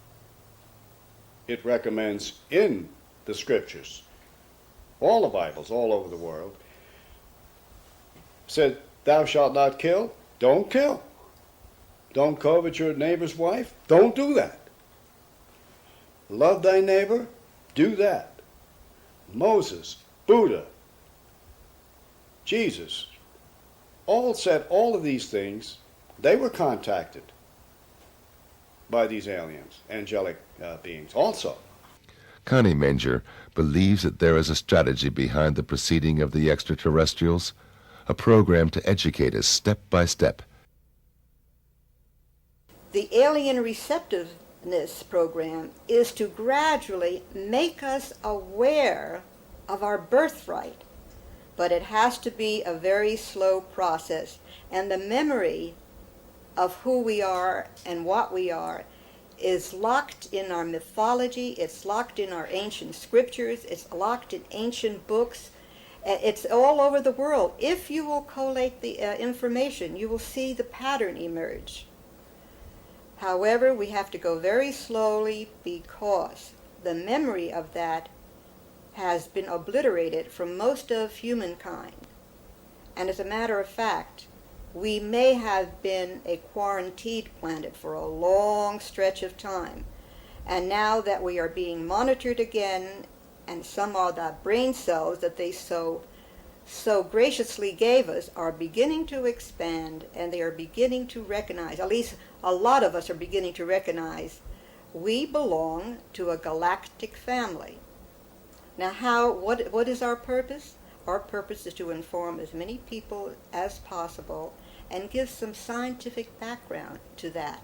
it recommends in the scriptures. All the Bibles all over the world said, thou shalt not kill, don't kill. Don't covet your neighbor's wife, don't do that. Love thy neighbor, do that. Moses, Buddha, Jesus, all said all of these things. They were contacted by these aliens, angelic beings also. Connie Manger believes that there is a strategy behind the proceeding of the extraterrestrials, a program to educate us step by step. The alien receptiveness program is to gradually make us aware of our birthright, but it has to be a very slow process, and the memory of who we are and what we are is locked in our mythology, it's locked in our ancient scriptures, it's locked in ancient books, it's all over the world. If you will collate the information, you will see the pattern emerge. However, we have to go very slowly because the memory of that has been obliterated from most of humankind. And as a matter of fact, we may have been a quarantined planet for a long stretch of time. And now that we are being monitored again, and some of the brain cells that they so graciously gave us are beginning to expand, and they are beginning to recognize, at least a lot of us are beginning to recognize, we belong to a galactic family. Now what is our purpose? Our purpose is to inform as many people as possible and give some scientific background to that,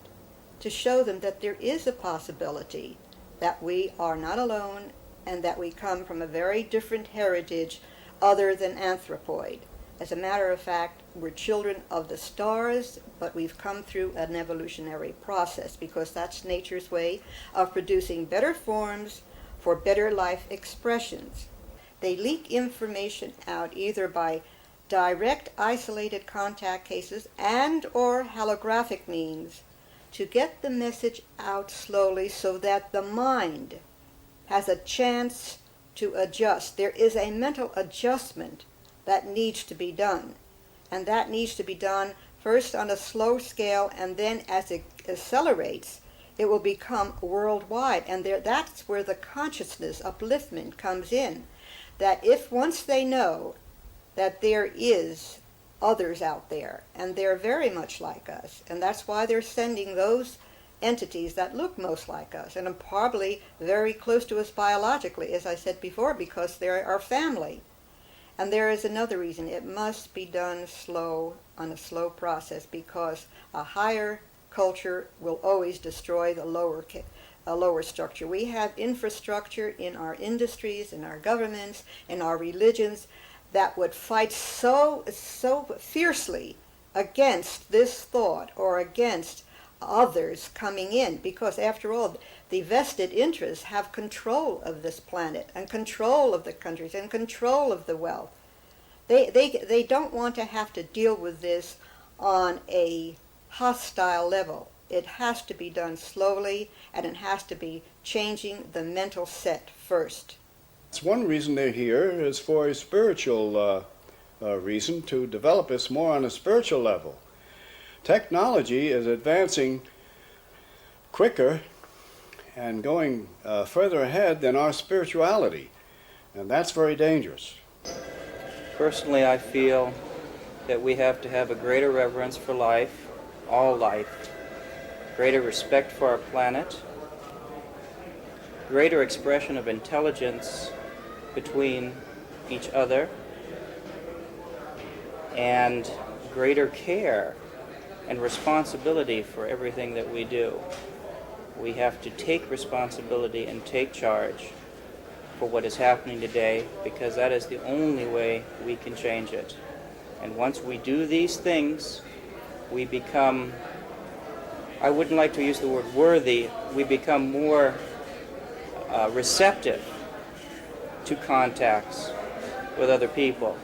to show them that there is a possibility that we are not alone and that we come from a very different heritage other than anthropoid. As a matter of fact, we're children of the stars, but we've come through an evolutionary process because that's nature's way of producing better forms for better life expressions. They leak information out either by direct isolated contact cases and or holographic means to get the message out slowly so that the mind has a chance to adjust. There is a mental adjustment that needs to be done. And that needs to be done first on a slow scale, and then as it accelerates, it will become worldwide. And that's where the consciousness upliftment comes in. That if once they know that there is others out there, and they're very much like us, and that's why they're sending those entities that look most like us, and are probably very close to us biologically, as I said before, because they're our family. And there is another reason. It must be done slow, on a slow process, because a higher culture will always destroy the lower structure. We have infrastructure in our industries, in our governments, in our religions that would fight so fiercely against this thought or against others coming in, because after all, the vested interests have control of this planet and control of the countries and control of the wealth. They don't want to have to deal with this on a hostile level. It has to be done slowly, and it has to be changing the mental set first. It's one reason they're here is for a spiritual reason, to develop us more on a spiritual level. Technology is advancing quicker and going further ahead than our spirituality, and that's very dangerous. Personally, I feel that we have to have a greater reverence for life, all life, greater respect for our planet, greater expression of intelligence between each other, and greater care and responsibility for everything that we do. We have to take responsibility and take charge for what is happening today, because that is the only way we can change it. And once we do these things, we become, I wouldn't like to use the word worthy, we become more receptive to contacts with other people.